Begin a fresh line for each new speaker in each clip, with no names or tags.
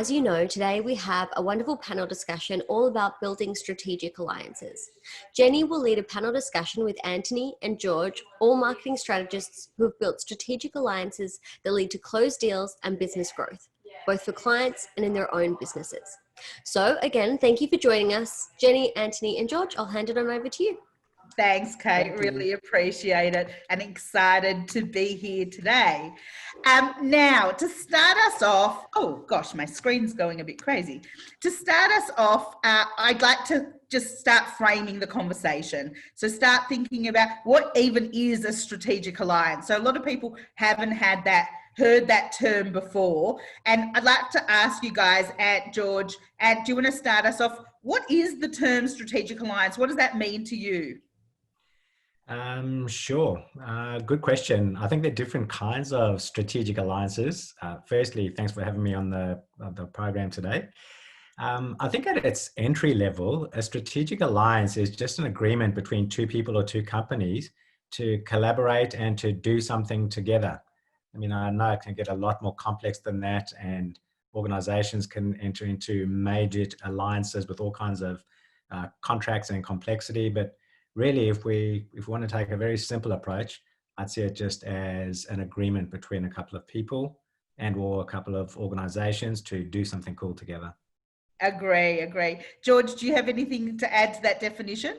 as you know, today we have a wonderful panel discussion all about building strategic alliances. Jenny will lead a panel discussion with Antony and George, all marketing strategists who have built strategic alliances that lead to closed deals and business growth, both for clients and in their own businesses. So again, thank you for joining us. Jenny, Antony and George, I'll hand it on over to you.
Thanks, Kate. Really appreciate it and excited to be here today. Now, to start us off, oh gosh, my screen's going a bit crazy. To start us off, I'd like to just start framing the conversation. So start thinking about what even is a strategic alliance. So a lot of people haven't heard that term before. And I'd like to ask you guys, George, do you want to start us off? What is the term strategic alliance? What does that mean to you?
Sure. Good question. I think there are different kinds of strategic alliances. Firstly, thanks for having me on the program today. I think at its entry level, a strategic alliance is just an agreement between two people or two companies to collaborate and to do something together. I mean, I know it can get a lot more complex than that, and organizations can enter into major alliances with all kinds of contracts and complexity, but really, if we want to take a very simple approach, I'd see it just as an agreement between a couple of people and or a couple of organizations to do something cool together.
Agree. George, do you have anything to add to that definition?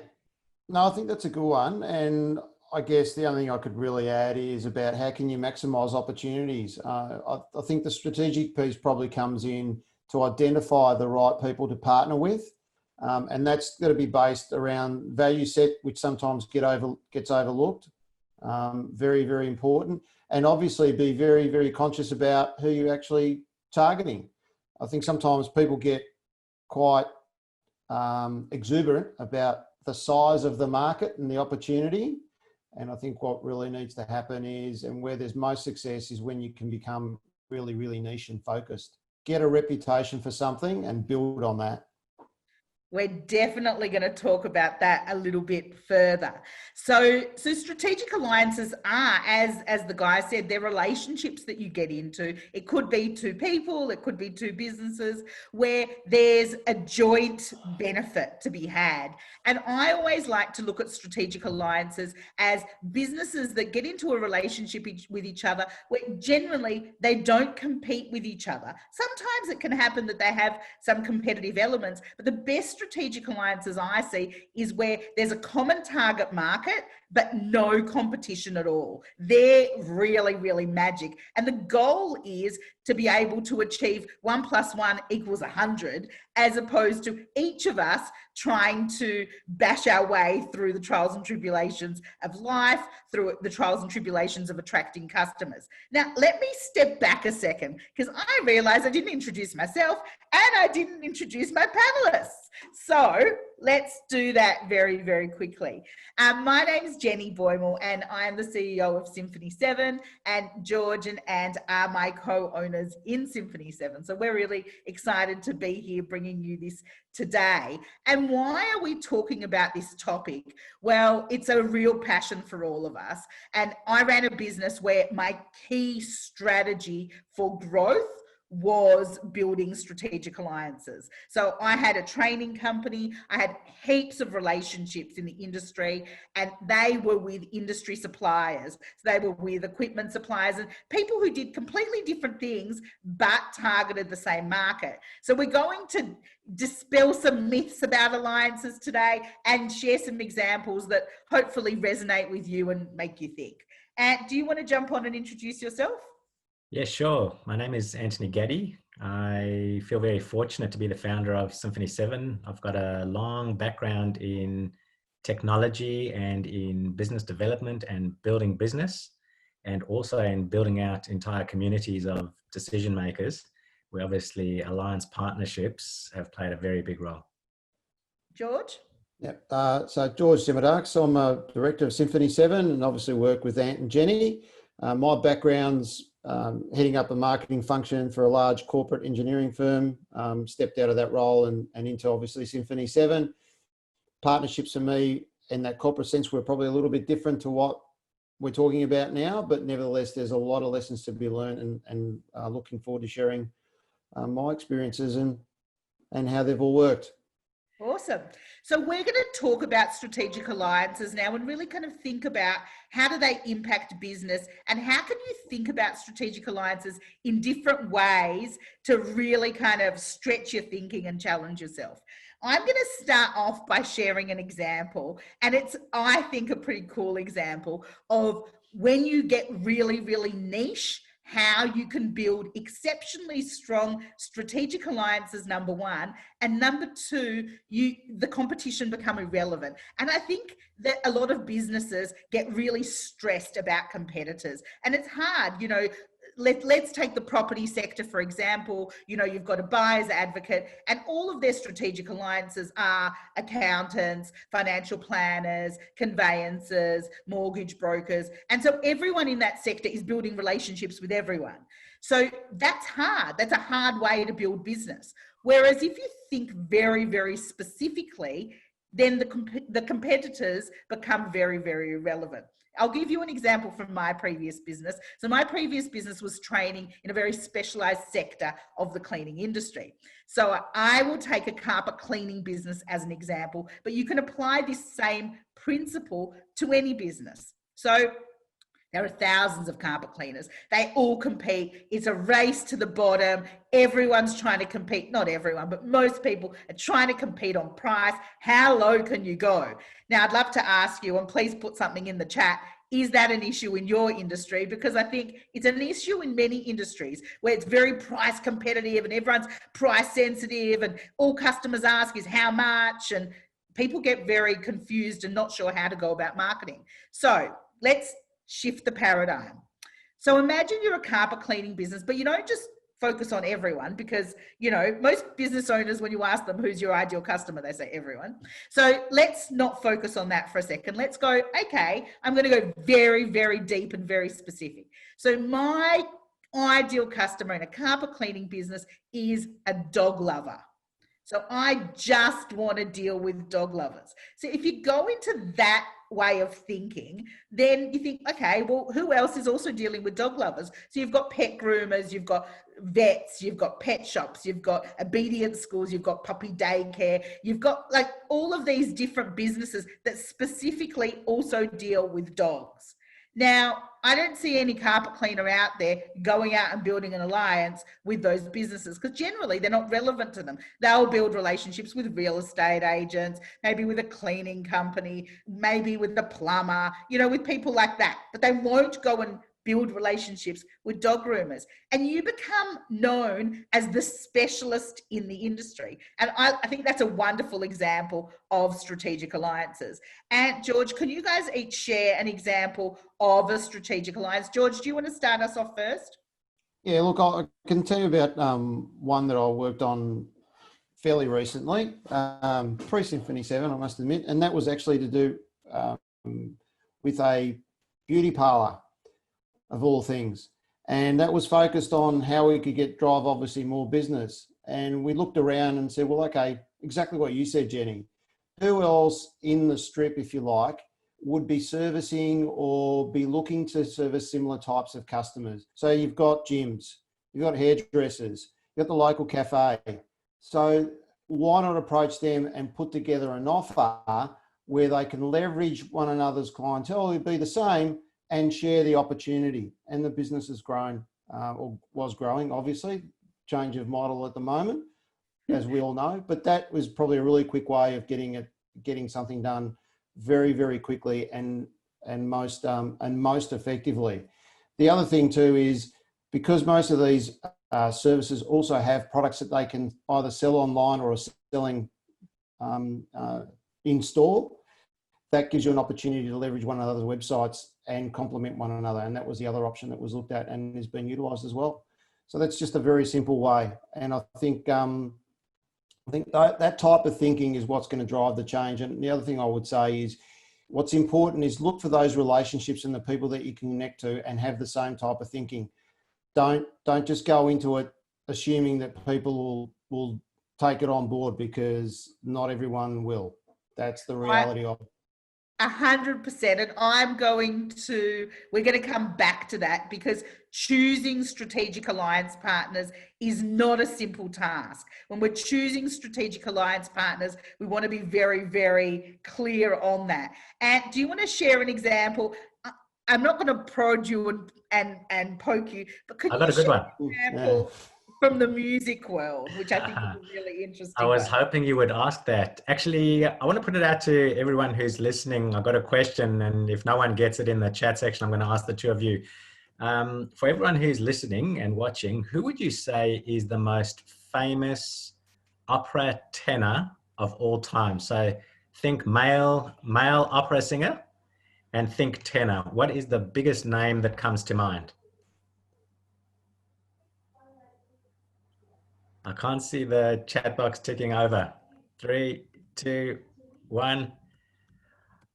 No, I think that's a good one. And I guess the only thing I could really add is about how can you maximize opportunities. I think the strategic piece probably comes in to identify the right people to partner with. And that's got to be based around value set, which sometimes gets overlooked. Very, very important. And obviously be very, very conscious about who you're actually targeting. I think sometimes people get quite exuberant about the size of the market and the opportunity. And I think what really needs to happen is, and where there's most success, is when you can become really, really niche and focused. Get a reputation for something and build on that.
We're definitely going to talk about that a little bit further. So strategic alliances are, as the guy said, they're relationships that you get into. It could be two people, it could be two businesses where there's a joint benefit to be had. And I always like to look at strategic alliances as businesses that get into a relationship with each other where generally they don't compete with each other. Sometimes it can happen that they have some competitive elements, but the best strategic alliances I see is where there's a common target market, but no competition at all. They're really, really magic. And the goal is to be able to achieve 1 + 1 = 100, as opposed to each of us trying to bash our way through the trials and tribulations of life, through the trials and tribulations of attracting customers. Now, let me step back a second, because I realized I didn't introduce myself and I didn't introduce my panelists. So let's do that very, very quickly. My name is Jenny Boymal and I am the CEO of Symphony 7, and George and Ant are my co-owners in Symphony 7. So we're really excited to be here bringing you this today. And why are we talking about this topic? Well, it's a real passion for all of us. And I ran a business where my key strategy for growth was building strategic alliances. So I had a training company, I had heaps of relationships in the industry, and they were with industry suppliers. So they were with equipment suppliers and people who did completely different things, but targeted the same market. So we're going to dispel some myths about alliances today and share some examples that hopefully resonate with you and make you think. And do you want to jump on and introduce yourself?
Yeah, sure. My name is Antony Gaddie. I feel very fortunate to be the founder of Symphony 7. I've got a long background in technology and in business development and building business, and also in building out entire communities of decision makers, where obviously alliance partnerships have played a very big role.
George?
Yep. So George Giamadakis, I'm a director of Symphony 7 and obviously work with Ant and Jenny. My background's heading up a marketing function for a large corporate engineering firm, stepped out of that role and into obviously Symphony 7. Partnerships for me in that corporate sense were probably a little bit different to what we're talking about now, but nevertheless, there's a lot of lessons to be learned and looking forward to sharing my experiences and how they've all worked.
Awesome. So we're going to talk about strategic alliances now and really kind of think about how do they impact business and how can you think about strategic alliances in different ways to really kind of stretch your thinking and challenge yourself. I'm going to start off by sharing an example, and it's, I think, a pretty cool example of when you get really, really niche, how you can build exceptionally strong strategic alliances, number one, and number two, the competition become irrelevant. And I think that a lot of businesses get really stressed about competitors, and it's hard, you know. Let's take the property sector, for example. You know, you've got a buyer's advocate and all of their strategic alliances are accountants, financial planners, conveyancers, mortgage brokers. And so everyone in that sector is building relationships with everyone. So that's hard. That's a hard way to build business. Whereas if you think very, very specifically, then the competitors become very, very irrelevant. I'll give you an example from my previous business. So my previous business was training in a very specialized sector of the cleaning industry. So I will take a carpet cleaning business as an example, but you can apply this same principle to any business. So there are thousands of carpet cleaners. They all compete. It's a race to the bottom. Everyone's trying to compete. Not everyone, but most people are trying to compete on price. How low can you go? Now, I'd love to ask you, and please put something in the chat, is that an issue in your industry? Because I think it's an issue in many industries where it's very price competitive and everyone's price sensitive and all customers ask is how much, and people get very confused and not sure how to go about marketing. So let's shift the paradigm. So imagine you're a carpet cleaning business, but you don't just focus on everyone because, you know, most business owners, when you ask them who's your ideal customer, they say everyone. So let's not focus on that for a second. Let's go, okay, I'm going to go very, very deep and very specific. So my ideal customer in a carpet cleaning business is a dog lover. So I just want to deal with dog lovers. So if you go into that way of thinking, then you think, okay, well, who else is also dealing with dog lovers? So you've got pet groomers, you've got vets, you've got pet shops, you've got obedience schools, you've got puppy daycare, you've got like all of these different businesses that specifically also deal with dogs. Now, I don't see any carpet cleaner out there going out and building an alliance with those businesses because generally they're not relevant to them. They'll build relationships with real estate agents, maybe with a cleaning company, maybe with a plumber, you know, with people like that. But they won't go and build relationships with dog groomers. And you become known as the specialist in the industry. And I think that's a wonderful example of strategic alliances. And George, can you guys each share an example of a strategic alliance? George, do you want to start us off first?
Yeah, look, I can tell you about one that I worked on fairly recently, pre-Symphony 7, I must admit, and that was actually to do with a beauty parlour, of all things. And that was focused on how we could drive obviously more business. And we looked around and said, well, okay, exactly what you said, Jenny. Who else in the strip, if you like, would be servicing or be looking to service similar types of customers? So you've got gyms, you've got hairdressers, you've got the local cafe. So why not approach them and put together an offer where they can leverage one another's clientele, it'd be the same, and share the opportunity. And the business has grown, or was growing, obviously. Change of model at the moment, as we all know. But that was probably a really quick way of getting something done very, very quickly and most effectively. The other thing too is because most of these services also have products that they can either sell online or are selling in store. That gives you an opportunity to leverage one another's websites and complement one another. And that was the other option that was looked at and is being utilised as well. So that's just a very simple way. And I think that type of thinking is what's going to drive the change. And the other thing I would say is what's important is look for those relationships and the people that you can connect to and have the same type of thinking. Don't just go into it assuming that people will take it on board, because not everyone will. That's the reality of it.
100%. And we're going to come back to that, because choosing strategic alliance partners is not a simple task. When we're choosing strategic alliance partners, we want to be very, very clear on that. And do you want to share an example? I'm not going to prod you and poke you, but could
I got
you
a good
share
one.
an example from the music world, which I think is a really interesting
I was
one?
hoping you would ask that. Actually, I want to put it out to everyone who's listening. I've got a question, and if no one gets it in the chat section, I'm going to ask the two of you. For everyone who's listening and watching, who would you say is the most famous opera tenor of all time? So think male opera singer and think tenor. What is the biggest name that comes to mind? I can't see the chat box ticking over. 3, 2, 1.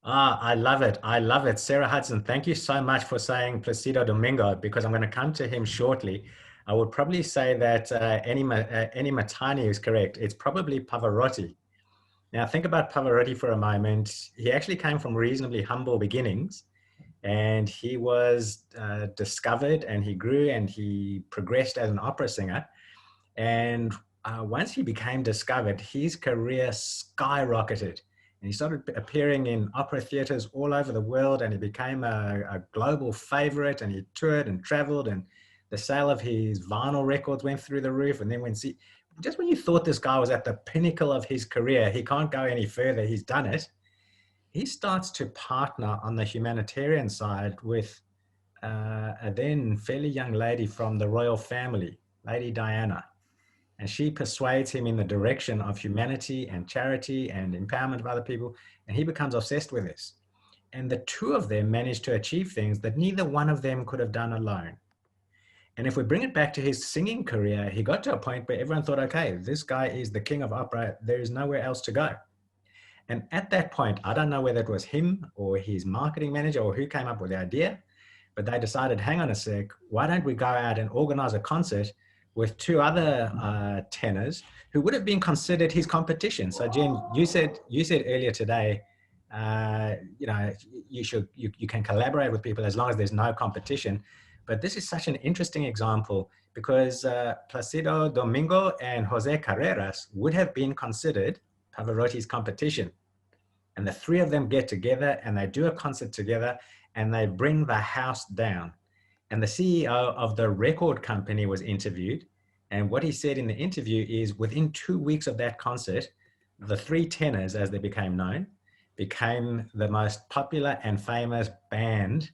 I love it. I love it. Sarah Hudson, thank you so much for saying Placido Domingo, because I'm going to come to him shortly. I would probably say that Eni Matani is correct. It's probably Pavarotti. Now, think about Pavarotti for a moment. He actually came from reasonably humble beginnings, and he was discovered, and he grew, and he progressed as an opera singer. And once he became discovered, his career skyrocketed. And he started appearing in opera theaters all over the world, and he became a global favorite, and he toured and traveled, and the sale of his vinyl records went through the roof. And then just when you thought this guy was at the pinnacle of his career, he can't go any further, he's done it, he starts to partner on the humanitarian side with a then fairly young lady from the royal family, Lady Diana. And she persuades him in the direction of humanity and charity and empowerment of other people. And he becomes obsessed with this. And the two of them manage to achieve things that neither one of them could have done alone. And if we bring it back to his singing career, he got to a point where everyone thought, okay, this guy is the king of opera. There is nowhere else to go. And at that point, I don't know whether it was him or his marketing manager or who came up with the idea, but they decided, hang on a sec, why don't we go out and organize a concert with two other tenors who would have been considered his competition. So Jen, you said earlier today, you can collaborate with people as long as there's no competition. But this is such an interesting example, because Placido Domingo and Jose Carreras would have been considered Pavarotti's competition. And the three of them get together and they do a concert together and they bring the house down. And the CEO of the record company was interviewed. And what he said in the interview is, within 2 weeks of that concert, the three tenors, as they became known, became the most popular and famous band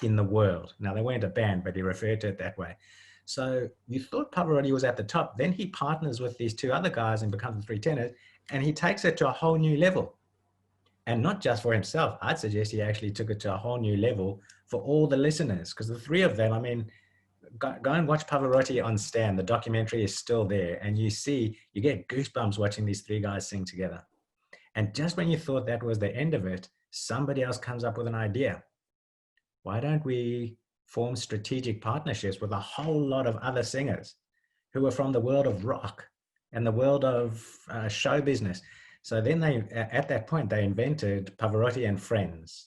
in the world. Now, they weren't a band, but he referred to it that way. So you thought Pavarotti was at the top. Then he partners with these two other guys and becomes the three tenors, and he takes it to a whole new level. And not just for himself. I'd suggest he actually took it to a whole new level for all the listeners, because the three of them, I mean, go and watch Pavarotti on Stan. The documentary is still there, and you get goosebumps watching these three guys sing together. And just when you thought that was the end of it, somebody else comes up with an idea. Why don't we form strategic partnerships with a whole lot of other singers who are from the world of rock and the world of show business? So then at that point, they invented Pavarotti and Friends.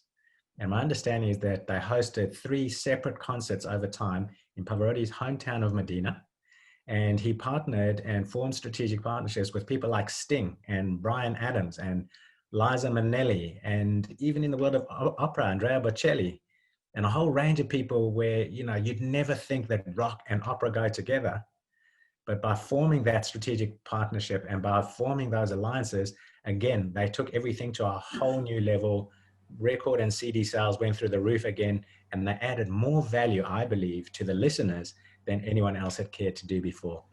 And my understanding is that they hosted 3 separate concerts over time in Pavarotti's hometown of Medina. And he partnered and formed strategic partnerships with people like Sting and Bryan Adams and Liza Minnelli, and even in the world of opera, Andrea Bocelli, and a whole range of people where, you'd never think that rock and opera go together. But by forming that strategic partnership and by forming those alliances, again, they took everything to a whole new level. Record and CD sales went through the roof again, and they added more value, I believe, to the listeners than anyone else had cared to do before.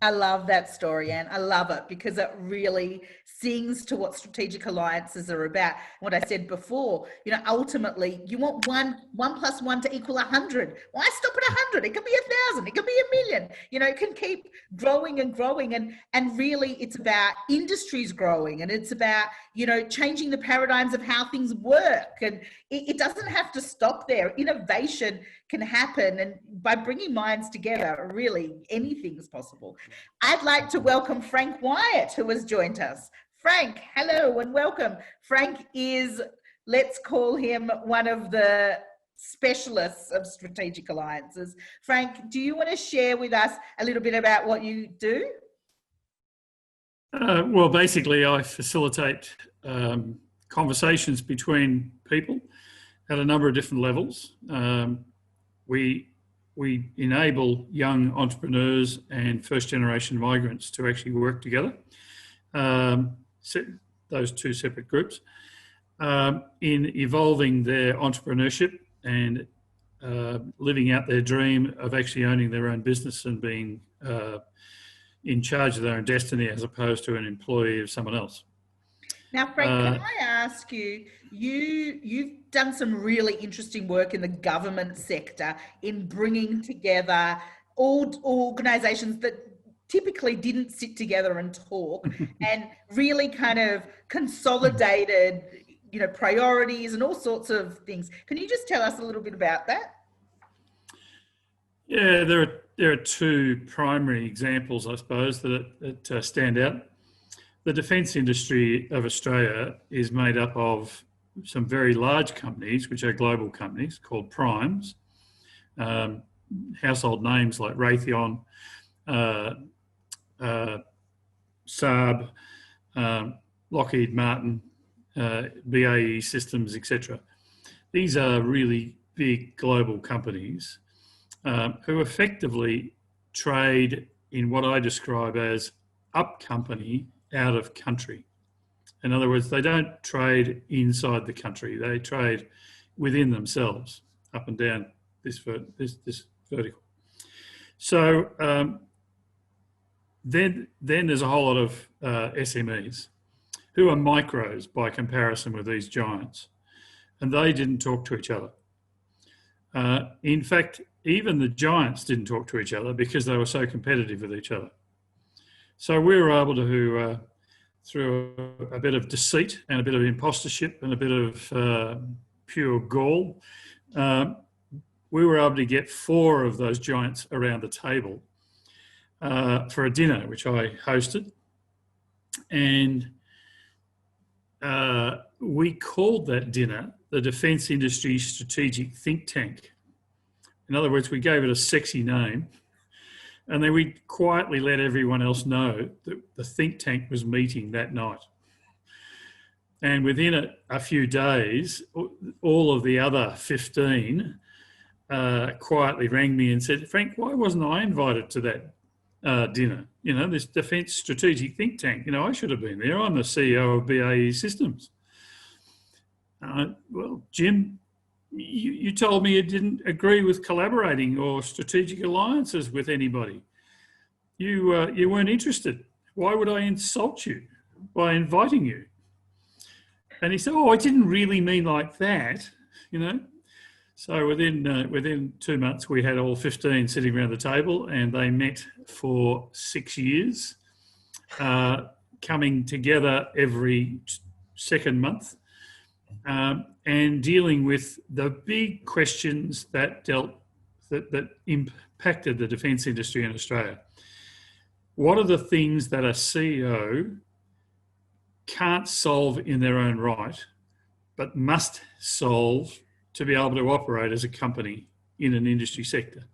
I love that story, Anne. I love it because it really sings to what strategic alliances are about. What I said before, ultimately you want one plus one to equal 100. Why stop at 100? It can be 1,000. It can be 1,000,000. It can keep growing and growing. And really it's about industries growing, and it's about, changing the paradigms of how things work. And it doesn't have to stop there. Innovation can happen, and by bringing minds together, really anything is possible. I'd like to welcome Frank Wyatt, who has joined us. Frank, hello and welcome. Frank is let's call him one of the specialists of strategic alliances. Frank, do you want to share with us a little bit about what you do?
Well, basically, I facilitate conversations between people at a number of different levels. We enable young entrepreneurs and first-generation migrants to actually work together, those two separate groups, in evolving their entrepreneurship and living out their dream of actually owning their own business and being in charge of their own destiny as opposed to an employee of someone else.
Now, Frank, can I ask you, you've done some really interesting work in the government sector in bringing together all organisations that typically didn't sit together and talk and really kind of consolidated, you know, priorities and all sorts of things. Can you just tell us a little bit about that?
Yeah, there are two primary examples, I suppose, that stand out. The defence industry of Australia is made up of some very large companies, which are global companies called primes, household names like Raytheon, Saab, Lockheed Martin, BAE Systems, etc. These are really big global companies who effectively trade in what I describe as up company, out of country. In other words, they don't trade inside the country, they trade within themselves, up and down this vertical. So then there's a whole lot of SMEs who are micros by comparison with these giants, and they didn't talk to each other. In fact, even the giants didn't talk to each other because they were so competitive with each other. So we were able to, through a bit of deceit and a bit of impostership and a bit of pure gall, we were able to get 4 of those giants around the table for a dinner, which I hosted. And we called that dinner the Defence Industry Strategic Think Tank. In other words, we gave it a sexy name. And then we quietly let everyone else know that the think tank was meeting that night. And within a few days, all of the other 15 quietly rang me and said, Frank, why wasn't I invited to that dinner? You know, this Defence Strategic Think Tank. You know, I should have been there. I'm the CEO of BAE Systems. Well, Jim, you told me you didn't agree with collaborating or strategic alliances with anybody. You weren't interested. Why would I insult you by inviting you? And he said, oh, I didn't really mean like that, you know. So within 2 months, we had all 15 sitting around the table, and they met for 6 years, coming together every second month. And dealing with the big questions that impacted the defence industry in Australia. What are the things that a CEO can't solve in their own right, but must solve to be able to operate as a company in an industry sector?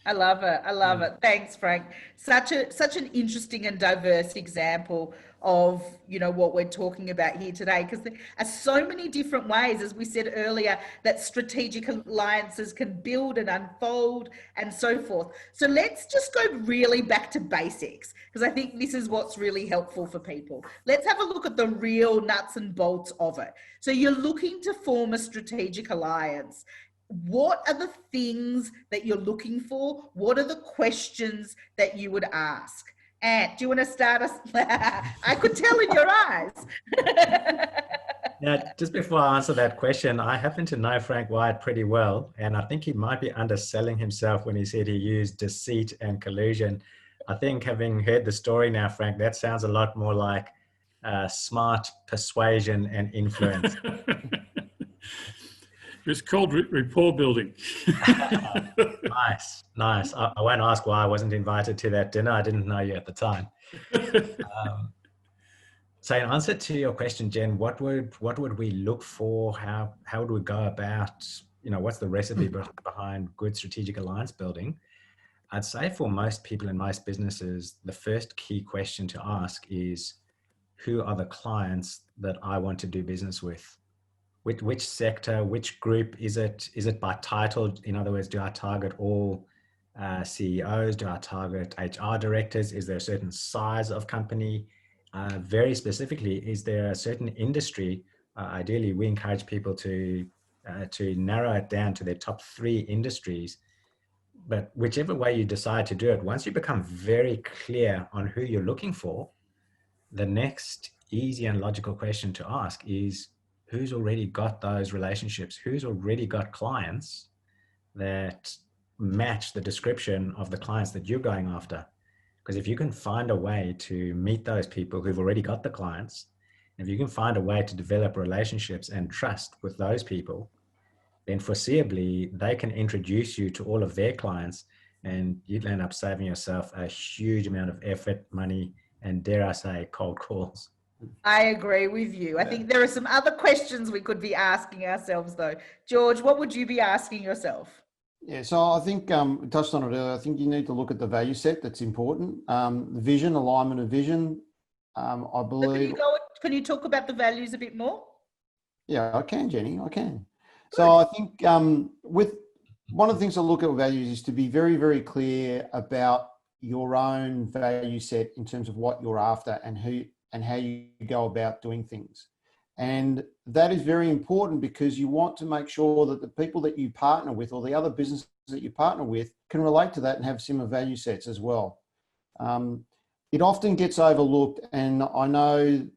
I love it. I love it. Thanks, Frank. Such an interesting and diverse example of, you know, what we're talking about here today, because there are so many different ways, as we said earlier, that strategic alliances can build and unfold and so forth. So let's just go really back to basics, because I think this is what's really helpful for people. Let's have a look at the real nuts and bolts of it. So you're looking to form a strategic alliance. What are the things that you're looking for? What are the questions that you would ask? Ant, do you want to start us? I could tell in your eyes.
Now, just before I answer that question, I happen to know Frank White pretty well, and I think he might be underselling himself when he said he used deceit and collusion. I think, having heard the story now, Frank, that sounds a lot more like smart persuasion and influence.
It's called rapport building.
Nice. I won't ask why I wasn't invited to that dinner. I didn't know you at the time. So in answer to your question, Jen, what would we look for? How would we go about, what's the recipe behind good strategic alliance building? I'd say for most people in most businesses, the first key question to ask is, who are the clients that I want to do business with? Which sector, which group is it? Is it by title? In other words, do I target all CEOs? Do I target HR directors? Is there a certain size of company? Very specifically, is there a certain industry? Ideally, we encourage people to narrow it down to their top 3 industries. But whichever way you decide to do it, once you become very clear on who you're looking for, the next easy and logical question to ask is, who's already got those relationships? Who's already got clients that match the description of the clients that you're going after? Because if you can find a way to meet those people who've already got the clients, if you can find a way to develop relationships and trust with those people, then foreseeably they can introduce you to all of their clients, and you'd end up saving yourself a huge amount of effort, money, and dare I say, cold calls.
I agree with you. I think there are some other questions we could be asking ourselves though. George, what would you be asking yourself?
Yeah, so I think we touched on it earlier. I think you need to look at the value set. That's important. The vision, alignment of vision. I believe.
Can you talk about the values a bit more?
Yeah, I can, Jenny. I can. Good. So I think with one of the things I look at with values is to be very, very clear about your own value set in terms of what you're after and how you go about doing things. And that is very important because you want to make sure that the people that you partner with or the other businesses that you partner with can relate to that and have similar value sets as well. It often gets overlooked, and I know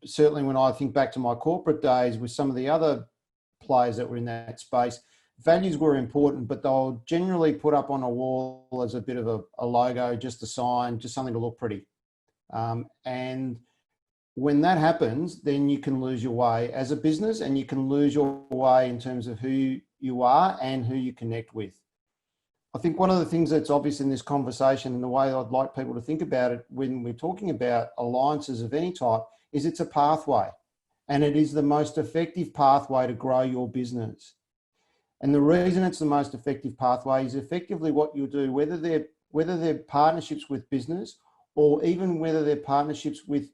certainly when I think back to my corporate days with some of the other players that were in that space, values were important, but they'll generally put up on a wall as a bit of a logo, just a sign, just something to look pretty. And when that happens, then you can lose your way as a business, and you can lose your way in terms of who you are and who you connect with. I think one of the things that's obvious in this conversation and the way I'd like people to think about it when we're talking about alliances of any type is it's a pathway, and it is the most effective pathway to grow your business. And the reason it's the most effective pathway is effectively what you'll do, whether they're partnerships with business or even whether they're partnerships with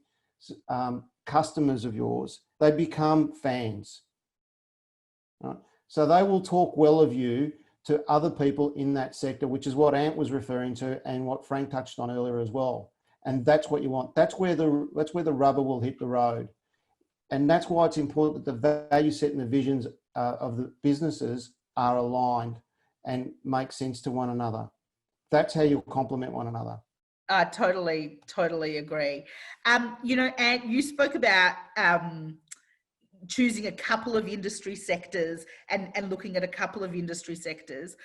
customers of yours, they become fans. Right? So they will talk well of you to other people in that sector, which is what Ant was referring to and what Frank touched on earlier as well. And that's what you want. That's where the rubber will hit the road. And that's why it's important that the value set and the visions of the businesses are aligned and make sense to one another. That's how you'll complement one another.
I totally agree. And you spoke about choosing a couple of industry sectors and looking at a couple of industry sectors.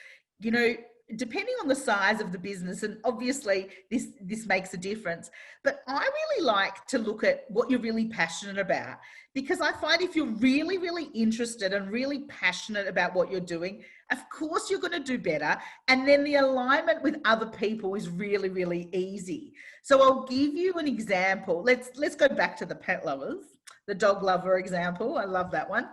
Depending on the size of the business, and obviously this makes a difference, but I really like to look at what you're really passionate about, because I find if you're really, really interested and really passionate about what you're doing, of course you're going to do better. And then the alignment with other people is really, really easy. So I'll give you an example. Let's go back to the pet lovers. The dog lover example. I love that one.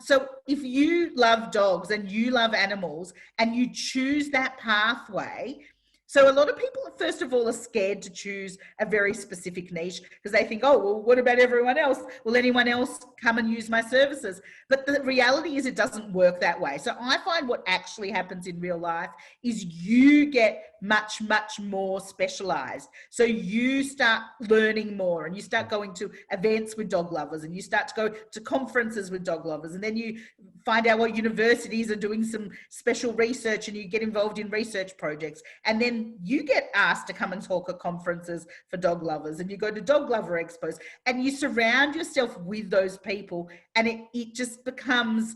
So if you love dogs and you love animals and you choose that pathway, so a lot of people, first of all, are scared to choose a very specific niche because they think, oh, well, what about everyone else? Will anyone else come and use my services? But the reality is it doesn't work that way. So I find what actually happens in real life is you get much, much more specialized. So you start learning more and you start going to events with dog lovers and you start to go to conferences with dog lovers, and then you find out what universities are doing some special research and you get involved in research projects, and then you get asked to come and talk at conferences for dog lovers, and you go to dog lover expos, and you surround yourself with those people, and it just becomes,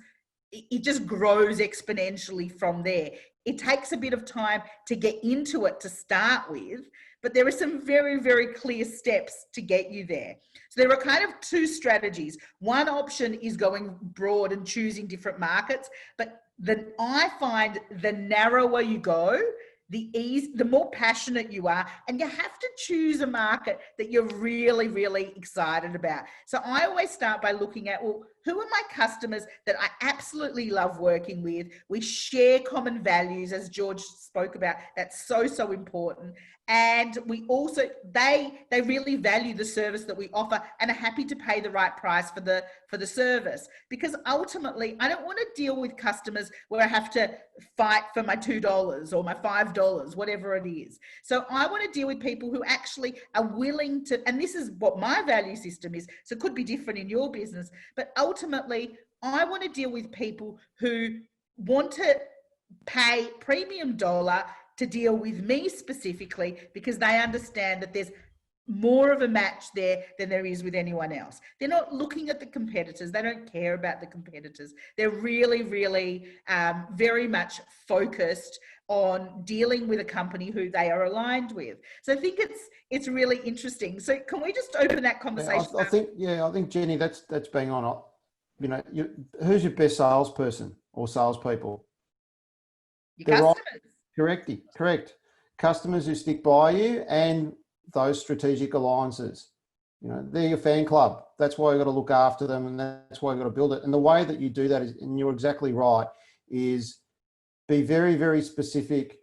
it just grows exponentially from there. It takes a bit of time to get into it to start with, but there are some very, very clear steps to get you there. So there are kind of two strategies. One option is going broad and choosing different markets, but I find the narrower you go, the ease, the more passionate you are, and you have to choose a market that you're really, really excited about. So I always start by looking at, well, who are my customers that I absolutely love working with? We share common values, as George spoke about. That's so, so important. And we also, they really value the service that we offer and are happy to pay the right price for the service. Because ultimately, I don't want to deal with customers where I have to fight for my $2 or my $5, whatever it is. So I want to deal with people who actually are willing to, and this is what my value system is, so it could be different in your business, but ultimately, I want to deal with people who want to pay premium dollar to deal with me specifically, because they understand that there's more of a match there than there is with anyone else. They're not looking at the competitors. They don't care about the competitors. They're really, really very much focused on dealing with a company who they are aligned with. So I think it's really interesting. So can we just open that conversation?
I think Jenny, that's bang on. You know, who's your best salesperson or salespeople?
Your customers.
Correct. Customers who stick by you, and those strategic alliances. You know, they're your fan club. That's why you've got to look after them, and that's why you've got to build it. And the way that you do that is, and you're exactly right, is be very, very specific,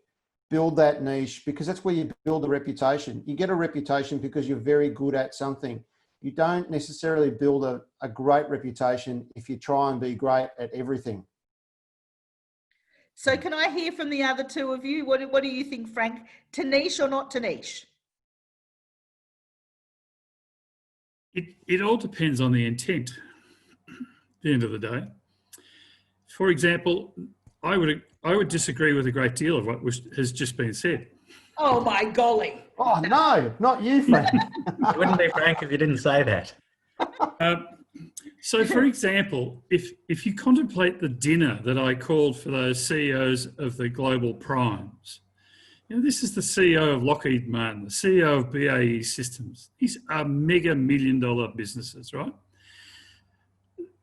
build that niche, because that's where you build a reputation. You get a reputation because you're very good at something. You don't necessarily build a great reputation if you try and be great at everything.
So can I hear from the other two of you? What do you think, Frank? To niche or not to niche?
It all depends on the intent at the end of the day. For example, I would disagree with a great deal of what has just been said.
Oh my golly.
Oh no, not you, Frank.
It wouldn't be Frank if you didn't say that.
So, for example, if you contemplate the dinner that I called for those CEOs of the global primes, you know, this is the CEO of Lockheed Martin, the CEO of BAE Systems. These are mega million-dollar businesses, right?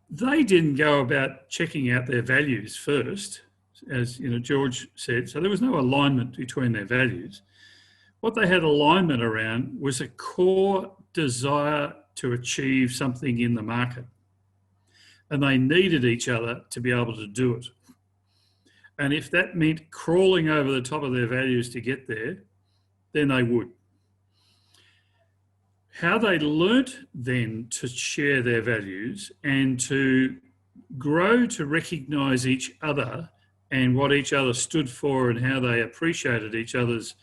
They didn't go about checking out their values first, as you know, George said. So there was no alignment between their values. What they had alignment around was a core desire to achieve something in the market. And they needed each other to be able to do it. And if that meant crawling over the top of their values to get there, then they would. How they learnt then to share their values and to grow to recognise each other and what each other stood for and how they appreciated each other's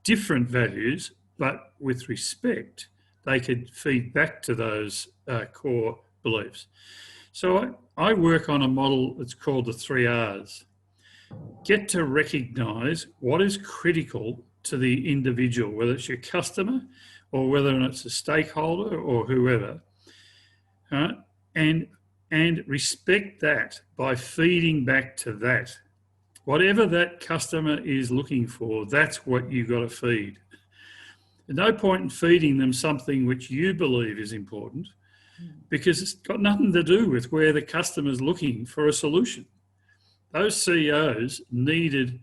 different values, but with respect, they could feed back to those core beliefs. So I work on a model that's called the 3 R's. Get to recognise what is critical to the individual, whether it's your customer or whether it's a stakeholder or whoever, and respect that by feeding back to that. Whatever that customer is looking for, that's what you've got to feed. There's no point in feeding them something which you believe is important, because it's got nothing to do with where the customer's looking for a solution. Those CEOs needed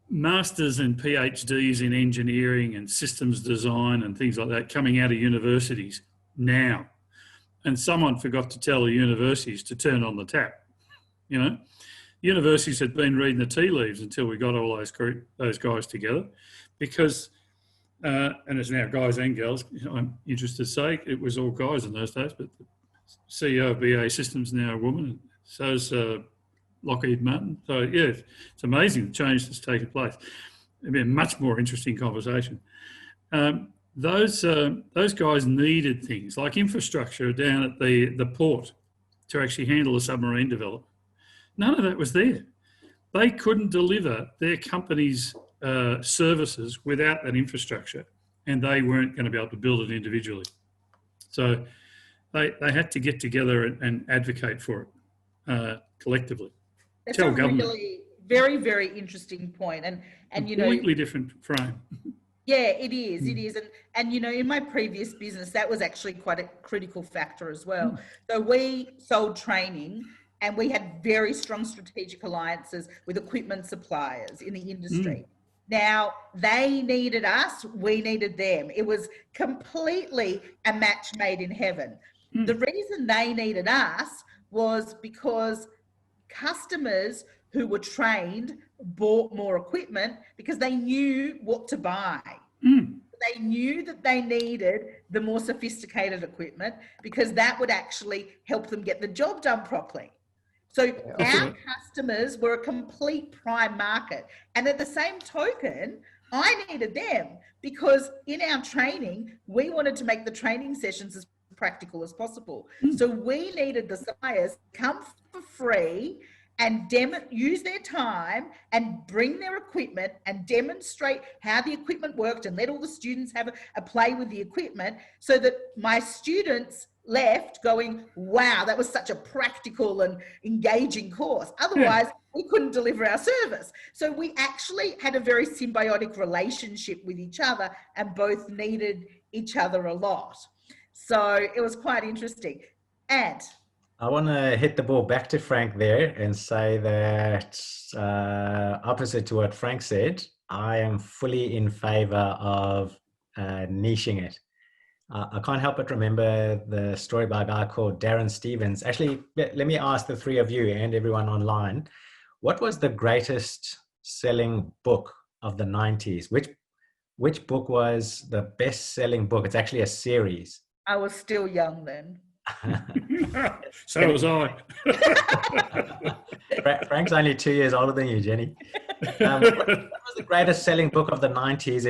masters and PhDs in engineering and systems design and things like that coming out of universities now. And someone forgot to tell the universities to turn on the tap. You know, universities had been reading the tea leaves until we got all those guys together, because and it's now guys and girls. I'm interested to say it was all guys in those days, but the CEO of BAE Systems now a woman, and so's Lockheed Martin. So yeah, it's amazing the change that's taken place. It'd be a much more interesting conversation. Those guys needed things like infrastructure down at the port to actually handle the submarine development. None of that was there. They couldn't deliver their company's services without that infrastructure, and they weren't going to be able to build it individually. So they had to get together and advocate for it collectively.
That's
Tell
a
government.
really very, very interesting point. And you know,
completely different frame.
Yeah, it is. It is. And, you know, in my previous business, that was actually quite a critical factor as well. So we sold training, and we had very strong strategic alliances with equipment suppliers in the industry. Now, they needed us, we needed them. It was completely a match made in heaven. The reason they needed us was because customers who were trained bought more equipment because they knew what to buy. They knew that they needed the more sophisticated equipment because that would actually help them get the job done properly. So our customers were a complete prime market. And at the same token, I needed them because in our training, we wanted to make the training sessions as practical as possible. So we needed the suppliers to come for free and use their time and bring their equipment and demonstrate how the equipment worked and let all the students have a play with the equipment so that my students left going, wow, that was such a practical and engaging course. Otherwise, we couldn't deliver our service. So we actually had a very symbiotic relationship with each other and both needed each other a lot. So it was quite interesting. And
I want to hit the ball back to Frank there and say that opposite to what Frank said, I am fully in favor of niching it. I can't help but remember the story by a guy called Darren Stevens. Actually, let me ask the three of you and everyone online, what was the greatest selling book of the 90s? Which book was the best selling book? It's actually a series.
I was still young then.
So was I.
Frank's only 2 years older than you, Jenny. What was the greatest selling book of the 90s?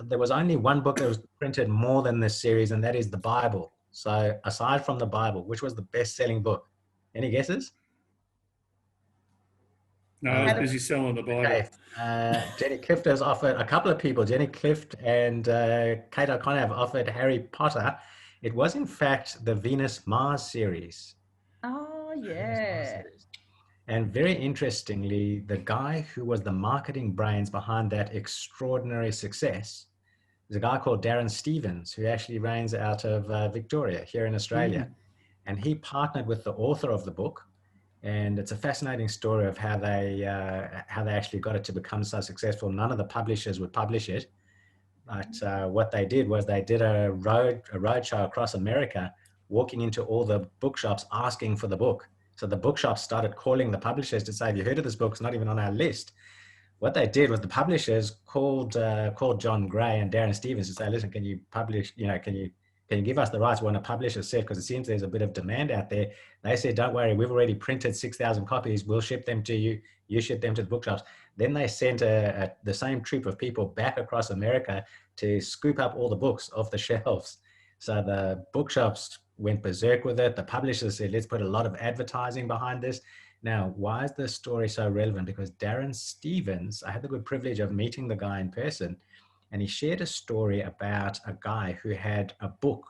There was only one book that was printed more than this series, and that is the Bible. So aside from the Bible, which was the best selling book? Any guesses?
No, I was busy selling the Bible.
Okay. Jenny Clift has offered a couple of people. Jenny Clift and Kate O'Connor have offered Harry Potter. It was, in fact, the Venus-Mars series.
Oh, yeah.
And very interestingly, the guy who was the marketing brains behind that extraordinary success is a guy called Darren Stevens, who actually reigns out of Victoria here in Australia. And he partnered with the author of the book. And it's a fascinating story of how they actually got it to become so successful. None of the publishers would publish it. But what they did was they did a road show across America, walking into all the bookshops asking for the book. So the bookshops started calling the publishers to say, have you heard of this book? It's not even on our list. What they did was the publishers called John Gray and Darren Stevens to say, listen, can you publish, can you give us the rights? We want to publish a set because it seems there's a bit of demand out there. They said, don't worry, we've already printed 6,000 copies. We'll ship them to you. You ship them to the bookshops. Then they sent the same troop of people back across America to scoop up all the books off the shelves. So the bookshops went berserk with it. The publishers said, let's put a lot of advertising behind this. Now, why is this story so relevant? Because Darren Stevens, I had the good privilege of meeting the guy in person, and he shared a story about a guy who had a book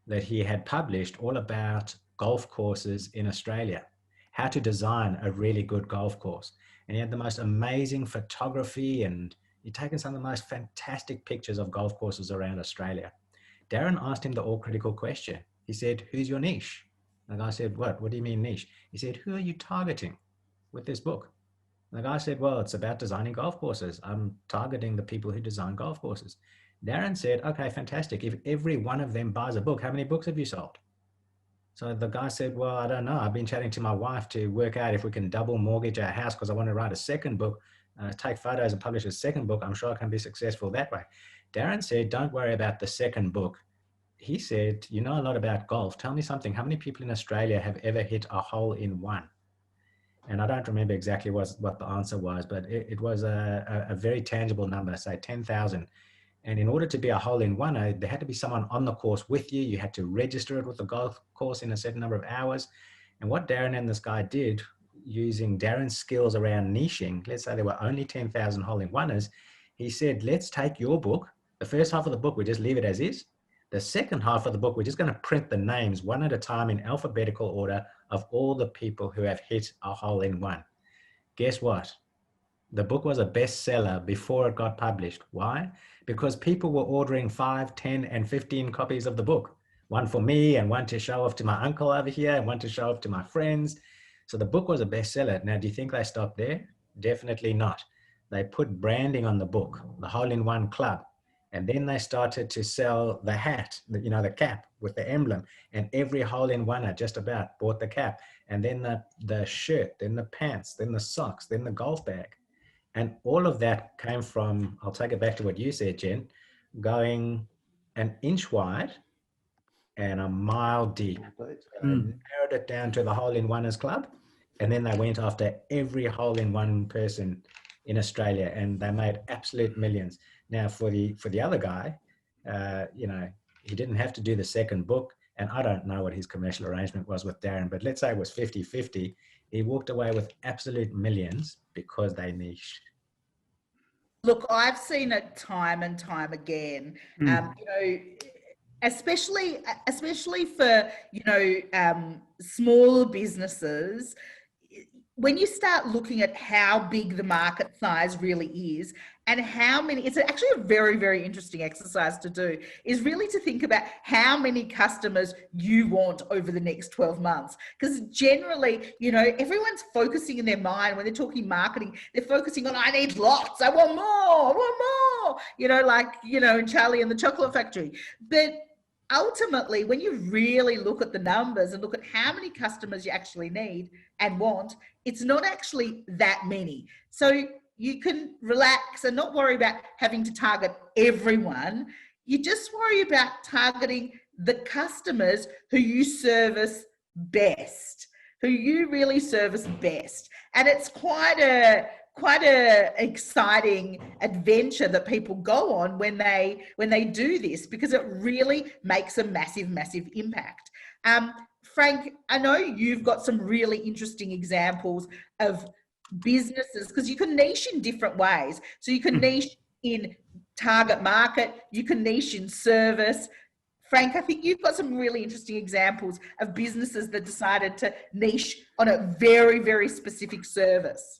that he had published all about golf courses in Australia, how to design a really good golf course. And he had the most amazing photography, and he'd taken some of the most fantastic pictures of golf courses around Australia. Darren asked him the all-critical question. He said, who's your niche? And the guy said, what do you mean niche? He said, who are you targeting with this book? And the guy said, well, it's about designing golf courses. I'm targeting the people who design golf courses. Darren said, okay, fantastic. If every one of them buys a book, how many books have you sold? So the guy said, well, I don't know. I've been chatting to my wife to work out if we can double mortgage our house because I want to write a second book, take photos and publish a second book. I'm sure I can be successful that way. Darren said, don't worry about the second book. He said, you know a lot about golf. Tell me something. How many people in Australia have ever hit a hole in one? And I don't remember exactly what the answer was, but it was a very tangible number, say 10,000. And in order to be a hole-in-one, there had to be someone on the course with you. You had to register it with the golf course in a certain number of hours. And what Darren and this guy did, using Darren's skills around niching, let's say there were only 10,000 hole-in-oneers, he said, let's take your book. The first half of the book, we just leave it as is. The second half of the book, we're just going to print the names one at a time in alphabetical order of all the people who have hit a hole-in-one. Guess what? The book was a bestseller before it got published. Why? Because people were ordering 5, 10, and 15 copies of the book. One for me and one to show off to my uncle over here and one to show off to my friends. So the book was a bestseller. Now, do you think they stopped there? Definitely not. They put branding on the book, the hole-in-one club. And then they started to sell the hat, the cap with the emblem. And every hole-in-oneer just about bought the cap. And then the shirt, then the pants, then the socks, then the golf bag. And all of that came from, I'll take it back to what you said, Jen, going an inch wide and a mile deep. Narrowed it down to the hole-in-oneers club. And then they went after every hole-in-one person in Australia, and they made absolute millions. Now, for the other guy, he didn't have to do the second book, and I don't know what his commercial arrangement was with Darren, but let's say it was 50-50. He walked away with absolute millions because they niched.
Look, I've seen it time and time again. Especially for smaller businesses. When you start looking at how big the market size really is and how many, it's actually a very, very interesting exercise to do, is really to think about how many customers you want over the next 12 months. Because generally, everyone's focusing in their mind when they're talking marketing, they're focusing on, I need lots, I want more, in Charlie and the Chocolate Factory. But ultimately, when you really look at the numbers and look at how many customers you actually need and want, it's not actually that many. So you can relax and not worry about having to target everyone. You just worry about targeting the customers who you service best, who you really service best. And it's quite a exciting adventure that people go on when they do this, because it really makes a massive, massive impact. Frank, I know you've got some really interesting examples of businesses, because you can niche in different ways. So you can niche in target market, you can niche in service. Frank, I think you've got some really interesting examples of businesses that decided to niche on a very, very specific service.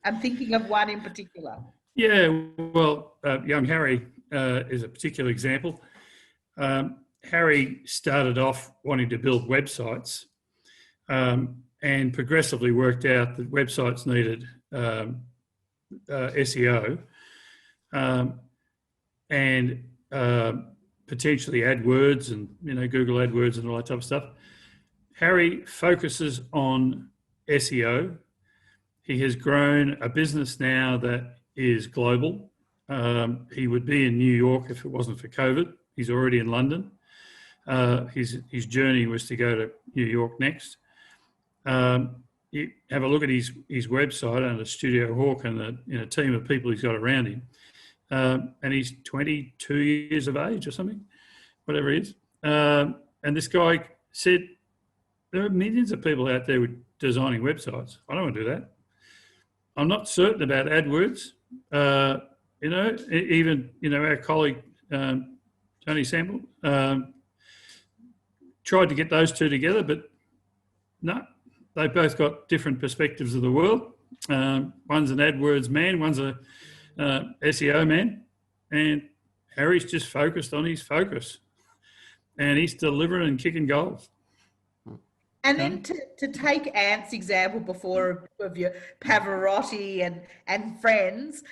I'm thinking of one in particular.
Yeah, well, young Harry is a particular example. Harry started off wanting to build websites and progressively worked out that websites needed SEO and potentially AdWords and Google AdWords and all that type of stuff. Harry focuses on SEO. He has grown a business now that is global. He would be in New York if it wasn't for COVID. He's already in London. His journey was to go to New York next. You have a look at his website and a Studio Hawk and a team of people he's got around him. And he's 22 years of age or something, whatever he is. And this guy said, there are millions of people out there designing websites. I don't want to do that. I'm not certain about AdWords. Even our colleague, Tony Sample, tried to get those two together, but no, they both got different perspectives of the world. One's an AdWords man, one's a SEO man, and Harry's just focused on his focus, and he's delivering and kicking goals.
And then to take Ant's example before of your Pavarotti and friends,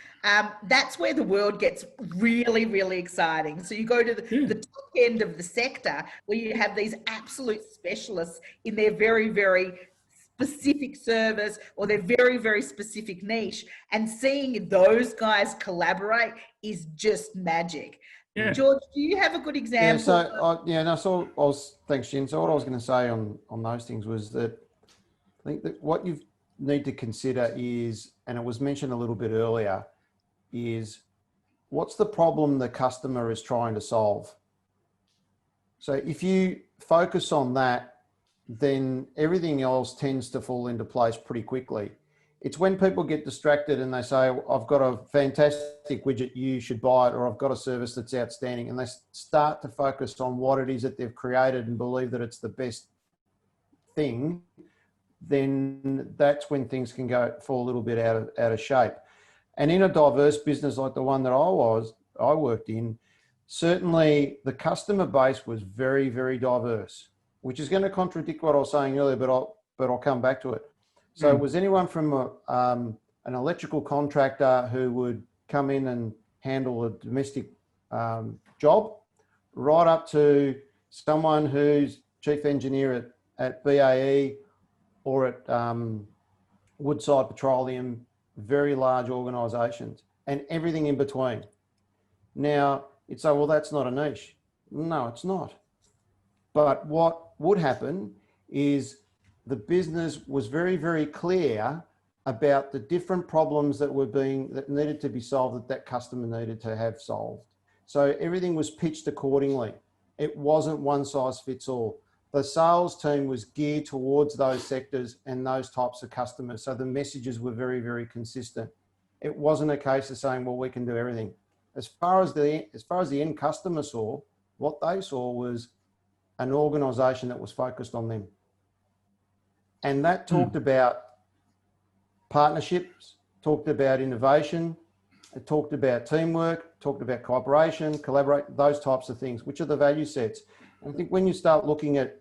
that's where the world gets really, really exciting. So you go to the top end of the sector where you have these absolute specialists in their very, very specific service or their very, very specific niche, and seeing those guys collaborate is just magic. Yeah. George, do you have a good example?
Thanks, Jen. So what I was going to say on those things was that I think that what you need to consider is, and it was mentioned a little bit earlier, is what's the problem the customer is trying to solve? So if you focus on that, then everything else tends to fall into place pretty quickly. It's when people get distracted and they say, I've got a fantastic widget, you should buy it, or I've got a service that's outstanding, and they start to focus on what it is that they've created and believe that it's the best thing, then that's when things can fall a little bit out of shape. And in a diverse business like the one that I worked in, certainly the customer base was very, very diverse, which is going to contradict what I was saying earlier, but I'll come back to it. So it was anyone from an electrical contractor who would come in and handle a domestic job, right up to someone who's chief engineer at BAE or at Woodside Petroleum, very large organisations, and everything in between. Now, you'd say, well, that's not a niche. No, it's not. But what would happen is the business was very, very clear about the different problems that needed to be solved, that customer needed to have solved. So everything was pitched accordingly. It wasn't one size fits all. The sales team was geared towards those sectors and those types of customers. So the messages were very, very consistent. It wasn't a case of saying, well, we can do everything. As far as the end customer saw, what they saw was an organisation that was focused on them. And that talked about partnerships, talked about innovation, it talked about teamwork, talked about cooperation, collaborate, those types of things, which are the value sets. And I think when you start looking at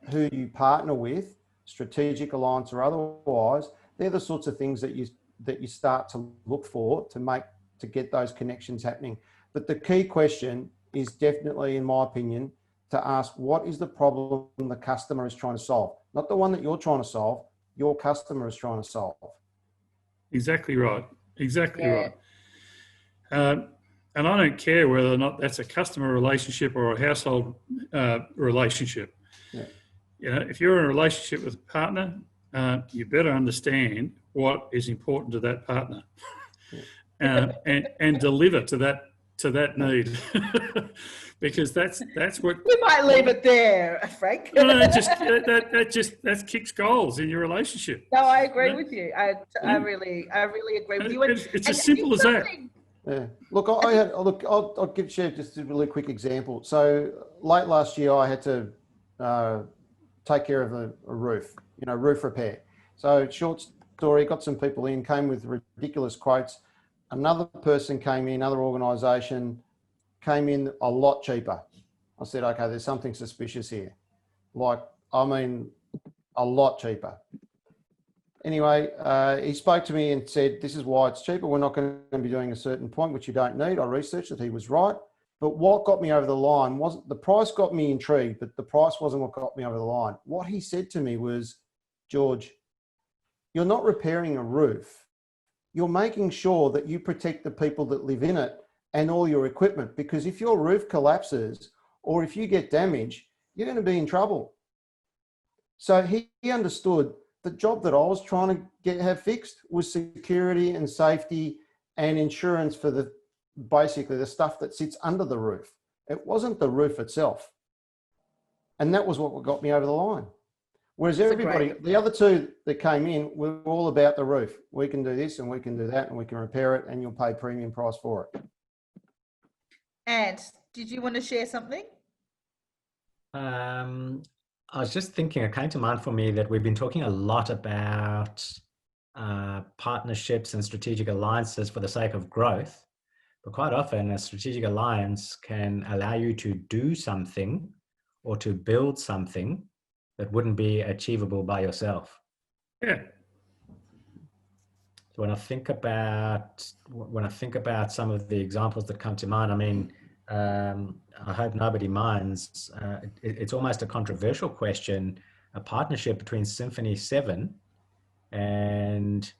who you partner with, strategic alliance or otherwise, they're the sorts of things that you start to look for to get those connections happening. But the key question is definitely, in my opinion, to ask what is the problem the customer is trying to solve, not the one that you're trying to solve, your customer is trying to solve.
Exactly right. Exactly right. And I don't care whether or not that's a customer relationship or a household relationship.
Yeah.
You know, if you're in a relationship with a partner, you better understand what is important to that partner, and deliver to that need, because that's what
We might leave it there, Frank.
no, that kicks goals in your relationship.
No, I agree with you. I really agree with you.
It's as simple as that.
Yeah. Look, I'll share just a really quick example. So late last year, I had to take care of a roof, roof repair. So short story, got some people in, came with ridiculous quotes. Another person came in, another organisation came in a lot cheaper. I said, okay, there's something suspicious here. A lot cheaper. Anyway, he spoke to me and said, this is why it's cheaper. We're not going to be doing a certain point, which you don't need. I researched it. He was right. But what got me over the line wasn't, the price got me intrigued, but the price wasn't what got me over the line. What he said to me was, George, you're not repairing a roof. You're making sure that you protect the people that live in it and all your equipment, because if your roof collapses or if you get damaged, you're going to be in trouble. So he understood the job that I was trying to have fixed was security and safety and insurance for basically the stuff that sits under the roof. It wasn't the roof itself. And that was what got me over the line. Whereas everybody, the other two that came in were all about the roof. We can do this and we can do that and we can repair it and you'll pay premium price for it.
And did you want to share something?
I was just thinking, it came to mind for me that we've been talking a lot about partnerships and strategic alliances for the sake of growth. But quite often a strategic alliance can allow you to do something or to build something that wouldn't be achievable by yourself.
Yeah.
So when I think about some of the examples that come to mind, I mean, I hope nobody minds. It's almost a controversial question, a partnership between Symphony 7 and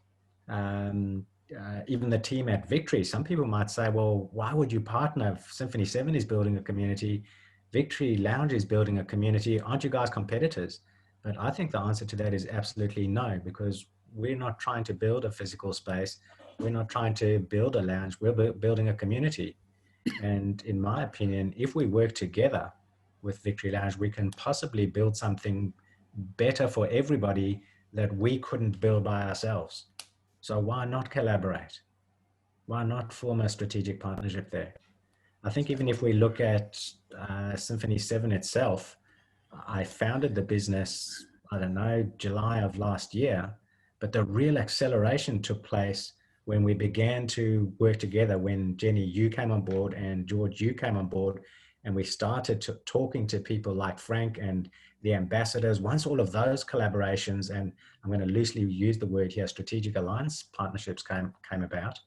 even the team at Victory. Some people might say, well, why would you partner? Symphony 7 is building a community. Victory Lounge is building a community. Aren't you guys competitors? But I think the answer to that is absolutely no, because we're not trying to build a physical space. We're not trying to build a lounge. We're building a community. And in my opinion, if we work together with Victory Lounge, we can possibly build something better for everybody that we couldn't build by ourselves. So why not collaborate? Why not form a strategic partnership there? I think even if we look at Symphony 7 itself, I founded the business, I don't know, July of last year, but the real acceleration took place when we began to work together, when Jenny, you came on board and George, you came on board, and we started talking to people like Frank and the ambassadors, once all of those collaborations, and I'm going to loosely use the word here, strategic alliance partnerships came about,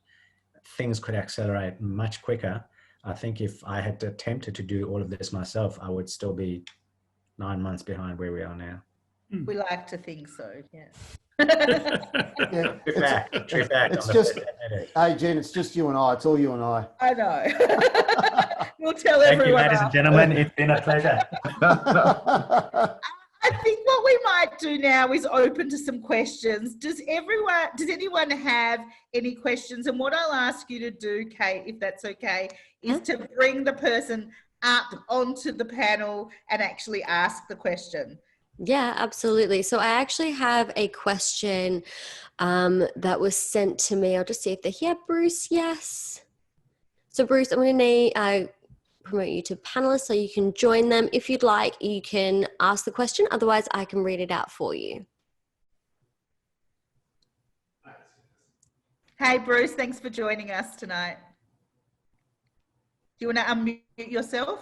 things could accelerate much quicker. I think if I had attempted to do all of this myself, I would still be 9 months behind where we are now.
We like to think so, yes.
Yeah,
True fact.
it's just, hey Jen, it's just you and I. It's all you and I.
I know. We'll tell
Thank you,
everyone.
ladies and gentlemen. It's been a pleasure.
I think what we might do now is open to some questions. Does anyone have any questions? And what I'll ask you to do, Kate, if that's okay, is to bring the person up onto the panel and actually ask the question.
Yeah, absolutely. So I actually have a question that was sent to me. I'll just see if they're here. Bruce, yes. So Bruce, I'm going to promote you to panelists so you can join them. If you'd like, you can ask the question. Otherwise, I can read it out for you.
Hey, Bruce, thanks for joining us tonight. Do you want to unmute yourself?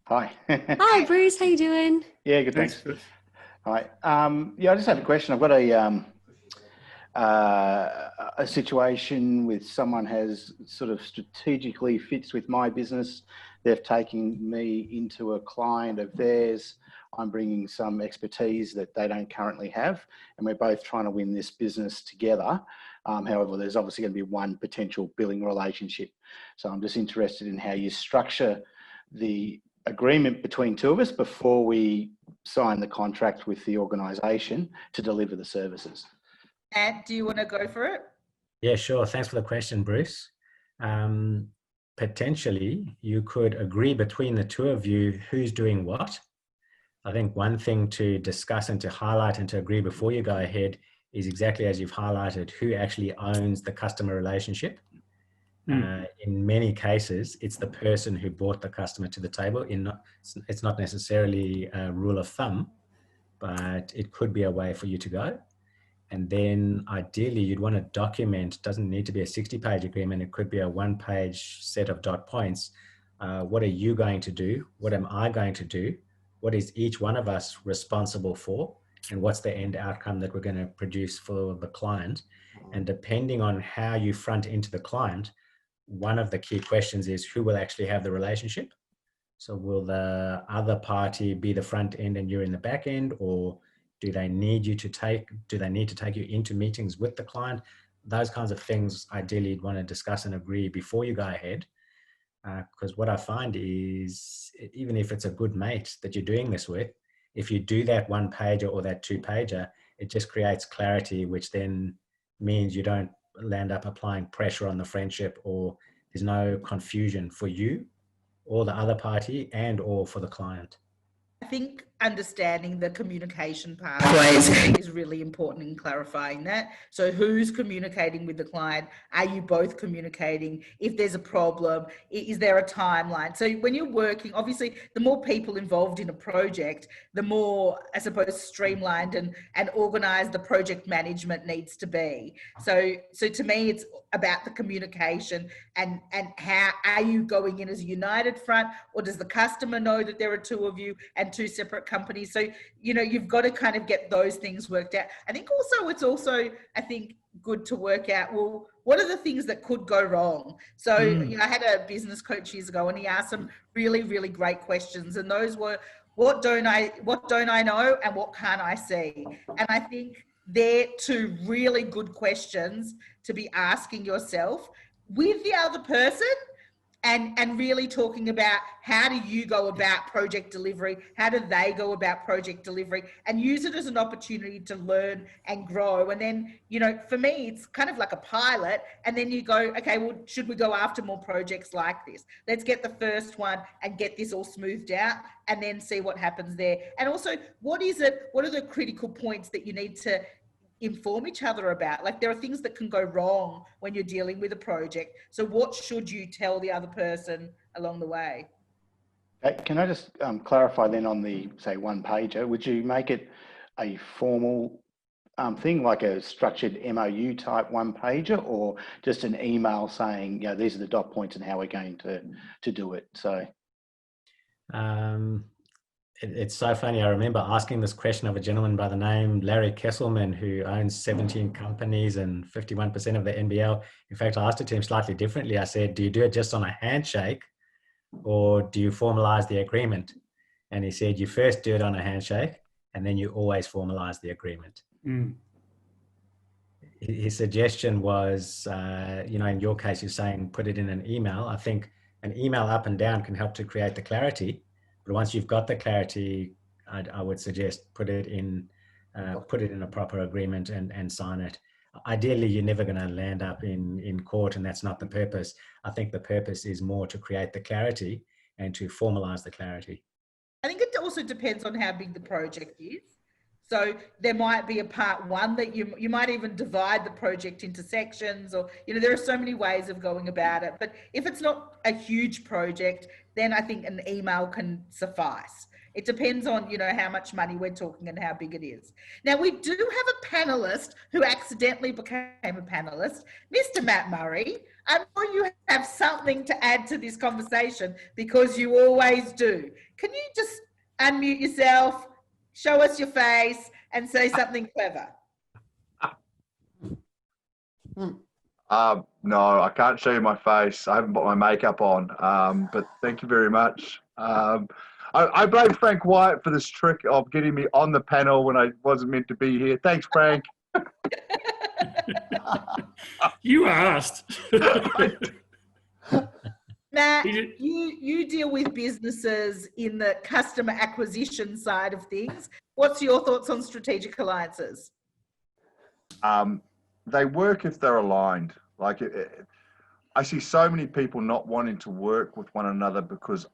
Hi.
Hi, Bruce. How you doing?
Yeah, good, thanks.
Bruce.
Hi. Yeah, I just have a question. I've got a situation with someone has sort of strategically fits with my business. They've taken me into a client of theirs. I'm bringing some expertise that they don't currently have, and we're both trying to win this business together. However, there's obviously going to be one potential billing relationship. So I'm just interested in how you structure the agreement between two of us before we sign the contract with the organisation to deliver the services.
Ant, do you want to go for it?
Yeah, sure. Thanks for the question, Bruce. Potentially, you could agree between the two of you who's doing what. I think one thing to discuss and to highlight and to agree before you go ahead is exactly as you've highlighted, who actually owns the customer relationship. In many cases, it's the person who brought the customer to the table. It's not necessarily a rule of thumb, but it could be a way for you to go. And then ideally you'd want to document, doesn't need to be a 60-page agreement. It could be a 1-page set of dot points. What are you going to do? What am I going to do? What is each one of us responsible for? And what's the end outcome that we're going to produce for the client? And depending on how you front into the client, one of the key questions is who will actually have the relationship? So will the other party be the front end and you're in the back end, or do they need to take you into meetings with the client? Those kinds of things, ideally you'd want to discuss and agree before you go ahead. Because what I find is, even if it's a good mate that you're doing this with, if you do that 1-pager or that 2-pager, it just creates clarity, which then means you don't land up applying pressure on the friendship, or there's no confusion for you or the other party and or for the client.
I think understanding the communication pathways is really important in clarifying that. So who's communicating with the client? Are you both communicating? If there's a problem, is there a timeline? So when you're working, obviously, the more people involved in a project, the more, I suppose, streamlined and organized the project management needs to be. So to me, it's about the communication and how are you going in as a united front, or does the customer know that there are two of you and two separate companies? So, you've got to kind of get those things worked out. I think it's also, I think, good to work out, well, what are the things that could go wrong? So, I had a business coach years ago and he asked some really, really great questions. And those were, what don't I know and what can't I see? And I think they're two really good questions to be asking yourself with the other person, and really talking about how do you go about project delivery, how do they go about project delivery, and use it as an opportunity to learn and grow. And then, for me, it's kind of like a pilot, and then you go, okay, well, should we go after more projects like this? Let's get the first one and get this all smoothed out, and then see what happens there. And also, what are the critical points that you need to inform each other about? Like, there are things that can go wrong when you're dealing with a project. So what should you tell the other person along the way?
Can I just clarify then on the, say, 1-pager, would you make it a formal thing, like a structured MOU type one pager, or just an email saying, you know, these are the dot points and how we're going to do it? So
it's so funny. I remember asking this question of a gentleman by the name Larry Kesselman, who owns 17 companies and 51% of the NBL. In fact, I asked it to him slightly differently. I said, do you do it just on a handshake, or do you formalize the agreement? And he said, you first do it on a handshake, and then you always formalize the agreement.
Mm.
His suggestion was, you know, in your case, you're saying put it in an email. I think an email up and down can help to create the clarity. But once you've got the clarity, I would suggest put it in a proper agreement and sign it. Ideally, you're never going to land up in court, and that's not the purpose. I think the purpose is more to create the clarity and to formalize the clarity.
I think it also depends on how big the project is. So there might be a part one that you might even divide the project into sections, or, you know, there are so many ways of going about it. But if it's not a huge project, then I think an email can suffice. It depends on, you know, how much money we're talking and how big it is. Now, we do have a panelist who accidentally became a panelist, Mr. Matt Murray. I know you have something to add to this conversation, because you always do. Can you just unmute yourself, show us your face, and say something clever?
No, I can't show you my face. I haven't put my makeup on, but thank you very much. I blame Frank White for this trick of getting me on the panel when I wasn't meant to be here. Thanks, Frank.
You asked.
Matt, you deal with businesses in the customer acquisition side of things. What's your thoughts on strategic alliances?
They work if they're aligned. Like I see so many people not wanting to work with one another because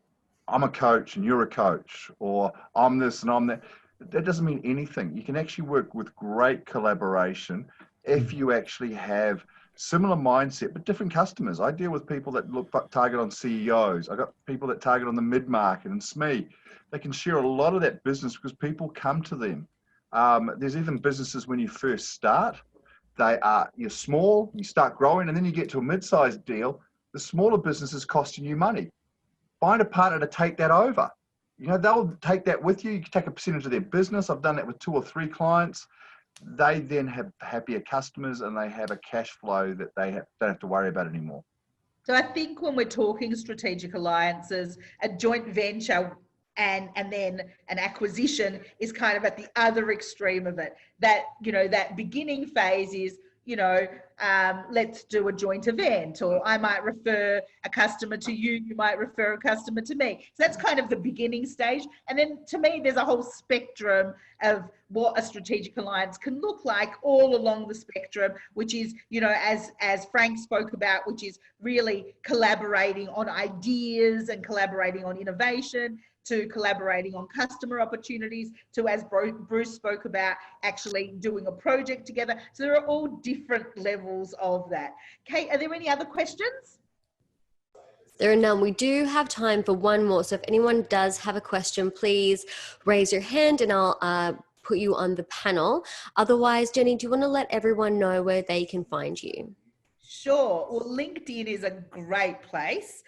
I'm a coach and you're a coach, or I'm this and I'm that. That doesn't mean anything. You can actually work with great collaboration if you actually have similar mindset, but different customers. I deal with people that target on CEOs. I got people that target on the mid-market and SME. They can share a lot of that business because people come to them. There's even businesses when you first start, you're small, you start growing, and then you get to a mid-sized deal. The smaller business is costing you money. Find a partner to take that over. You know, they'll take that with you. You can take a percentage of their business. I've done that with 2 or 3 clients. They then have happier customers, and they have a cash flow that they don't have to worry about anymore.
So I think when we're talking strategic alliances, a joint venture and then an acquisition is kind of at the other extreme of it. That, you know, that beginning phase is, you know, let's do a joint event, or I might refer a customer to you, you might refer a customer to me. So that's kind of the beginning stage. And then to me, there's a whole spectrum of what a strategic alliance can look like all along the spectrum, which is, you know, as Frank spoke about, which is really collaborating on ideas and collaborating on innovation, to collaborating on customer opportunities, to, as Bruce spoke about, actually doing a project together. So there are all different levels of that. Kate, are there any other questions?
There are none. We do have time for one more. So if anyone does have a question, please raise your hand and I'll put you on the panel. Otherwise, Jenny, do you want to let everyone know where they can find you?
Sure. Well, LinkedIn is a great place.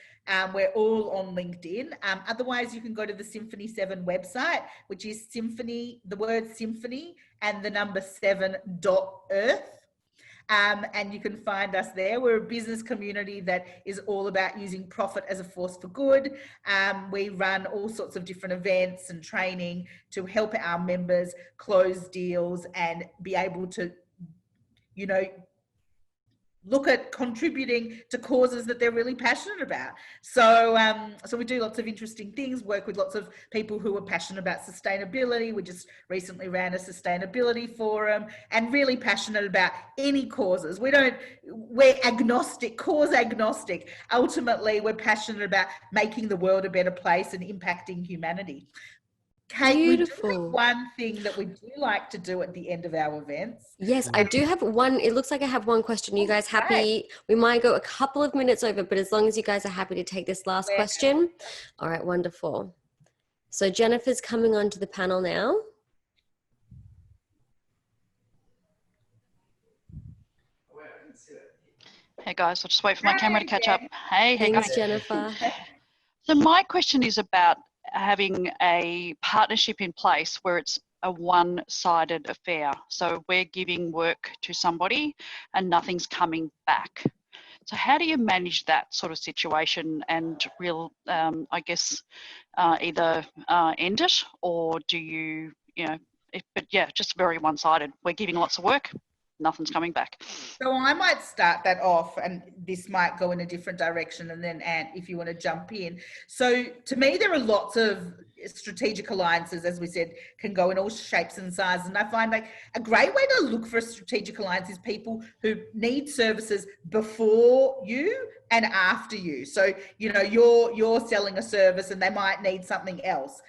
We're all on LinkedIn. Otherwise, you can go to the Symphony 7 website, which is Symphony, the word Symphony and the number 7.earth. And you can find us there. We're a business community that is all about using profit as a force for good. We run all sorts of different events and training to help our members close deals and be able to, you know, look at contributing to causes that they're really passionate about. So, so we do lots of interesting things, work with lots of people who are passionate about sustainability. We just recently ran a sustainability forum, and really passionate about any causes. We're agnostic, cause agnostic. Ultimately, we're passionate about making the world a better place and impacting humanity. Kate,
Beautiful.
we do have one thing that we do like to do at the end of our events.
Yes, I do have one. It looks like I have one question. You guys happy? We might go a couple of minutes over, but as long as you guys are happy to take this last question. All right, wonderful. So Jennifer's coming onto the panel now.
Hey guys, I'll just wait for my camera to catch up. Hey
Thanks,
guys.
Jennifer.
So my question is about having a partnership in place where it's a one-sided affair. So we're giving work to somebody and nothing's coming back. So how do you manage that sort of situation and I guess, either end it, or do you, but yeah, just very one-sided. We're giving lots of work, nothing's coming back.
So I might start that off, and this might go in a different direction, and then Ant, if you want to jump in. So to me, there are lots of strategic alliances, as we said, can go in all shapes and sizes. And I find like a great way to look for a strategic alliance is people who need services before you and after you. So, you're selling a service and they might need something else.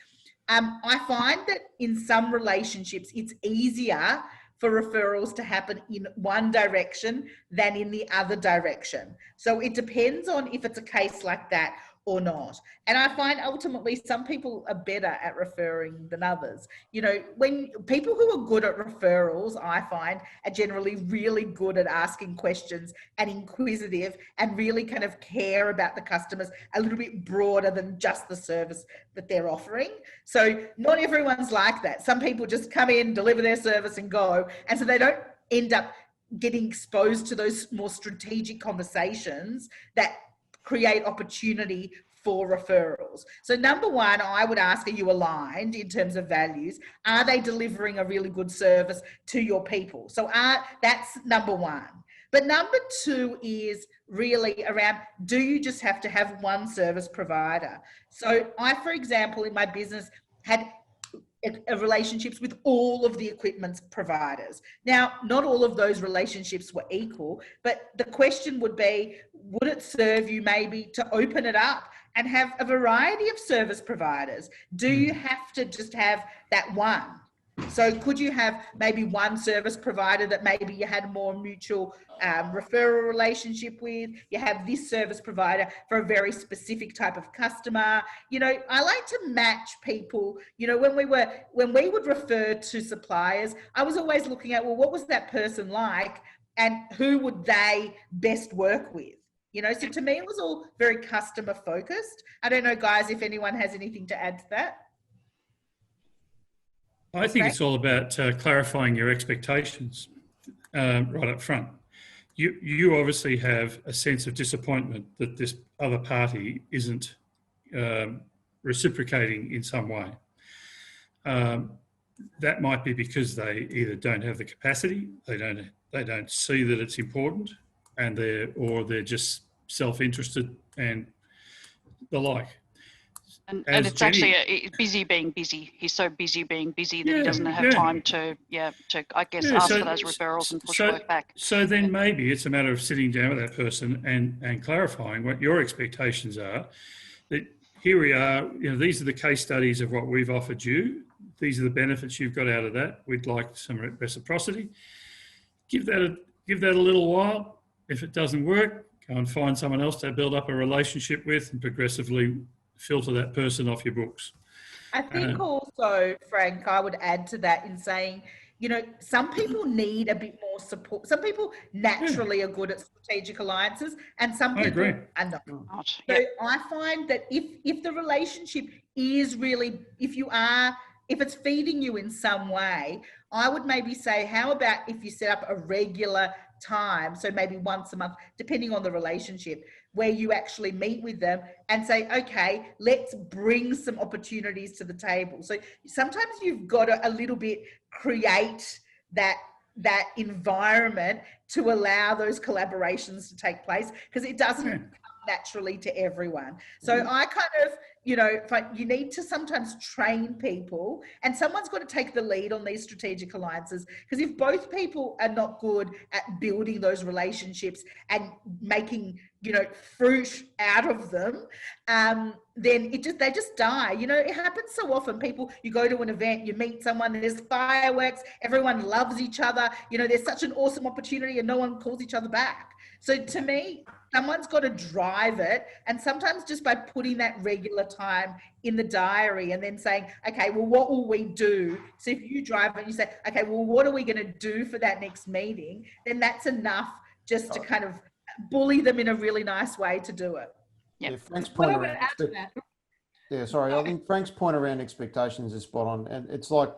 I find that in some relationships, it's easier for referrals to happen in one direction than in the other direction. So it depends on if it's a case like that or not. And I find ultimately some people are better at referring than others. When people who are good at referrals, I find, are generally really good at asking questions and inquisitive and really kind of care about the customers a little bit broader than just the service that they're offering. So not everyone's like that. Some people just come in, deliver their service and go. And so they don't end up getting exposed to those more strategic conversations that create opportunity for referrals. So number one, I would ask, are you aligned in terms of values? Are they delivering a really good service to your people? So that's number one. But number two is really around, do you just have to have one service provider? So I, for example, in my business had relationships with all of the equipment providers. Now, not all of those relationships were equal, but the question would be, would it serve you maybe to open it up and have a variety of service providers? Do you have to just have that one? So could you have maybe one service provider that maybe you had a more mutual referral relationship with? You have this service provider for a very specific type of customer. I like to match people. When we would refer to suppliers, I was always looking at, well, what was that person like and who would they best work with? So to me, it was all very customer focused. I don't know, guys, if anyone has anything to add to that.
I think it's all about clarifying your expectations right up front. You obviously have a sense of disappointment that this other party isn't reciprocating in some way. That might be because they either don't have the capacity, they don't see that it's important, and they're just self-interested and the like.
And it's
Jenny,
actually busy being busy. He's so busy being busy that he doesn't have time to I guess, ask for those referrals and push work back.
So then maybe it's a matter of sitting down with that person and clarifying what your expectations are. That here we are, these are the case studies of what we've offered you. These are the benefits you've got out of that. We'd like some reciprocity. Give that a little while. If it doesn't work, go and find someone else to build up a relationship with and progressively filter that person off your books.
I think also, Frank, I would add to that in saying, some people need a bit more support. Some people naturally are good at strategic alliances and some people are not. So I find that if the relationship is really, if it's feeding you in some way, I would maybe say, how about if you set up a regular time, so maybe once a month, depending on the relationship, where you actually meet with them and say, okay, let's bring some opportunities to the table. So sometimes you've got to a little bit create that environment to allow those collaborations to take place, because it doesn't come naturally to everyone. So I kind of, you need to sometimes train people, and someone's got to take the lead on these strategic alliances, because if both people are not good at building those relationships and making fruit out of them, then they just die. It happens so often. You go to an event, you meet someone, there's fireworks, everyone loves each other, there's such an awesome opportunity and no one calls each other back. So to me, someone's got to drive it, and sometimes just by putting that regular time in the diary and then saying, okay, well, what will we do? So if you drive it and you say, okay, well, what are we going to do for that next meeting? Then that's enough just to kind of bully them in a really nice way to do it.
Yep.
Yeah, Frank's
What
point
I would
around
add to that,
yeah, sorry. I think Frank's point around expectations is spot on, and it's like,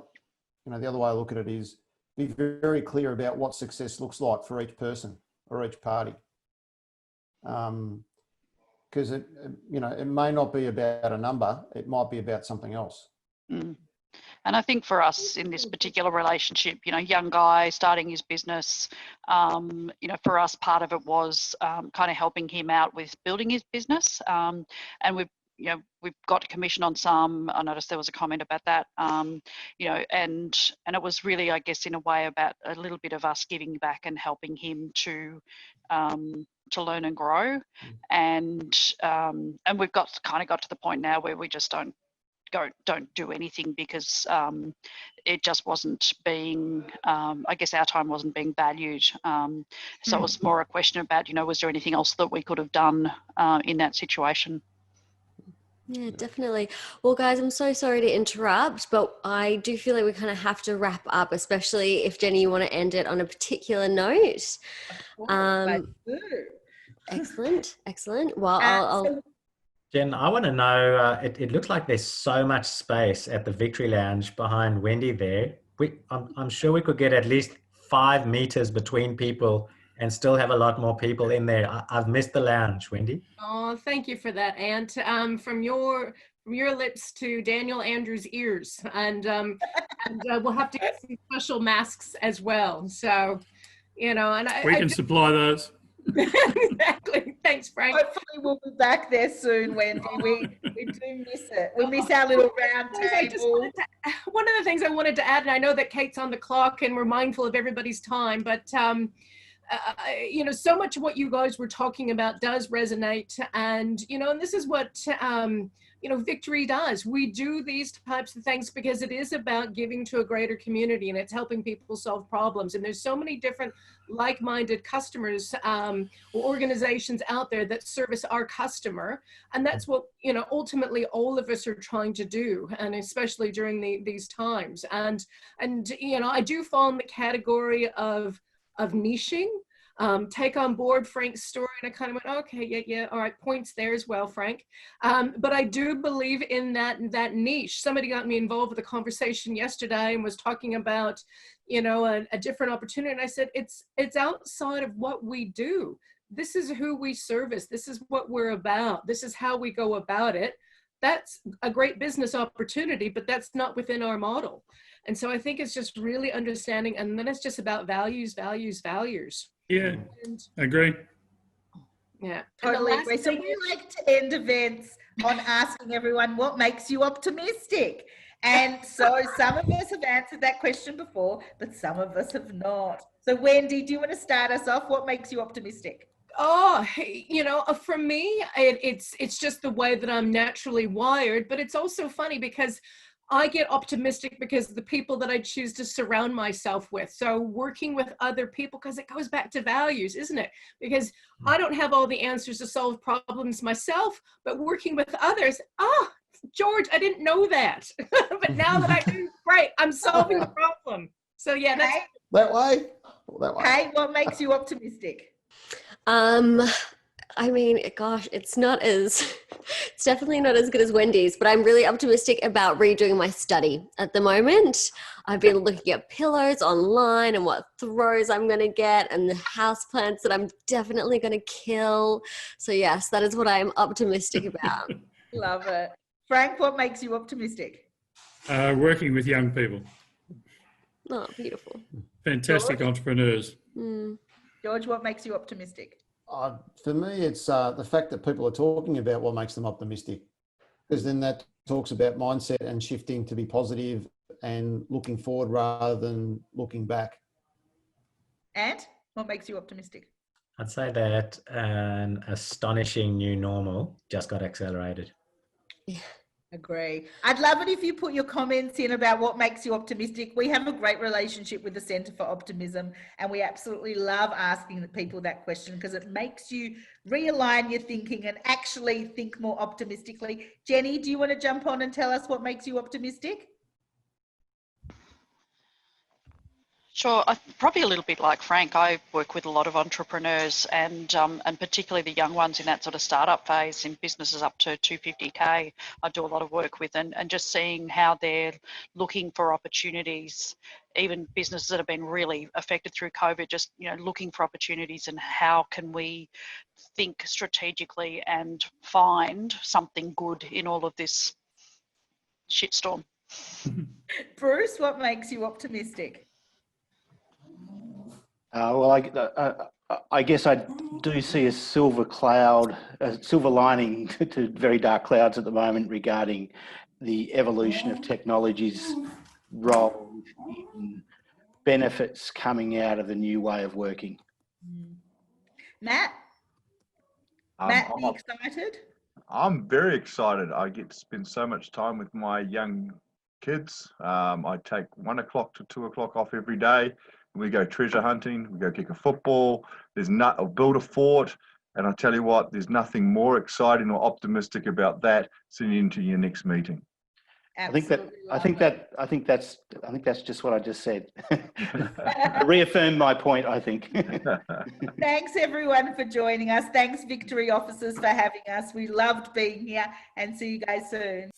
you know, the other way I look at it is be very clear about what success looks like for each person or each party. Because it, you know, it may not be about a number; it might be about something else.
Mm. And I think for us in this particular relationship, you know, young guy starting his business, you know, for us, part of it was kind of helping him out with building his business. And we've got commission on some. I noticed there was a comment about that, you know, and it was really, I guess, in a way about a little bit of us giving back and helping him to learn and grow. And we've got to the point now where we just don't do anything because it just wasn't being, I guess our time wasn't being valued. So it was more a question about, you know, was there anything else that we could have done in that situation?
Yeah, definitely. Well, guys, I'm so sorry to interrupt, but I do feel like we kind of have to wrap up, especially if, Jenny, you want to end it on a particular note. Excellent. Well, I'll
Jen, I want to know, it looks like there's so much space at the Victory Lounge behind Wendy there. I'm sure we could get at least 5 meters between people and still have a lot more people in there. I've missed the lounge, Wendy.
oh, thank you for that, Ant. From your lips to Daniel Andrews' ears, and we'll have to get some special masks as well. So, you know, and
We can supply those.
Exactly. Thanks, Frank.
Hopefully we'll be back there soon, Wendy. We do miss it. We miss our little round table.
One of the things I wanted to add, and I know that Kate's on the clock and we're mindful of everybody's time, but you know, so much of what you guys were talking about does resonate, and you know, and this is what you know, Victory does. We do these types of things because it is about giving to a greater community, and it's helping people solve problems. And there's so many different like-minded customers or organizations out there that service our customer, and that's what, you know, ultimately all of us are trying to do, and especially during these times. And you know, I do fall in the category of niching. Take on board Frank's story, and I kind of went, okay, yeah, all right, points there as well, Frank. But I do believe in that niche. Somebody got me involved with a conversation yesterday and was talking about, you know, a different opportunity, and I said, it's outside of what we do. This is who we service. This is what we're about. This is how we go about it. That's a great business opportunity, but that's not within our model. And so I think it's just really understanding, and then it's just about values.
Yeah, agree.
Yeah, totally agree. So we like to end events on asking everyone what makes you optimistic. And so some of us have answered that question before, but some of us have not. So Wendy, do you want to start us off? What makes you optimistic?
Oh, you know, for me, it's just the way that I'm naturally wired, but it's also funny because I get optimistic because of the people that I choose to surround myself with. So working with other people, because it goes back to values, isn't it? Because I don't have all the answers to solve problems myself, but working with others, George, I didn't know that. But now that I do, great, I'm solving the problem. So yeah, that's
that way.
Kate, what makes you optimistic?
I mean, gosh, it's definitely not as good as Wendy's, but I'm really optimistic about redoing my study at the moment. I've been looking at pillows online and what throws I'm going to get and the house plants that I'm definitely going to kill. So yes, that is what I'm optimistic about.
Love it. Frank, what makes you optimistic?
Working with young people.
Oh, beautiful.
Fantastic entrepreneurs.
George, what makes you optimistic?
For me, it's the fact that people are talking about what makes them optimistic, because then that talks about mindset and shifting to be positive and looking forward rather than looking back.
And what makes you optimistic?
I'd say that an astonishing new normal just got accelerated.
Yeah.
Agree. I'd love it if you put your comments in about what makes you optimistic. We have a great relationship with the Centre for Optimism, and we absolutely love asking the people that question because it makes you realign your thinking and actually think more optimistically. Jenny, do you want to jump on and tell us what makes you optimistic?
Sure, probably a little bit like Frank. I work with a lot of entrepreneurs and particularly the young ones in that sort of startup phase in businesses up to 250K. I do a lot of work with and just seeing how they're looking for opportunities, even businesses that have been really affected through COVID, just, you know, looking for opportunities and how can we think strategically and find something good in all of this shitstorm.
Bruce, what makes you optimistic?
Well, I guess I do see a silver lining to very dark clouds at the moment regarding the evolution of technology's role in benefits coming out of the new way of working.
Matt? Matt, be excited?
I'm very excited. I get to spend so much time with my young kids. I take 1 o'clock to 2 o'clock off every day. We go treasure hunting, we go kick a football, build a fort, and I tell you what, there's nothing more exciting or optimistic about that sitting into your next meeting.
I think that's just what I just said. Reaffirmed my point, I think.
Thanks everyone for joining us. Thanks Victory officers for having us. We loved being here and see you guys soon.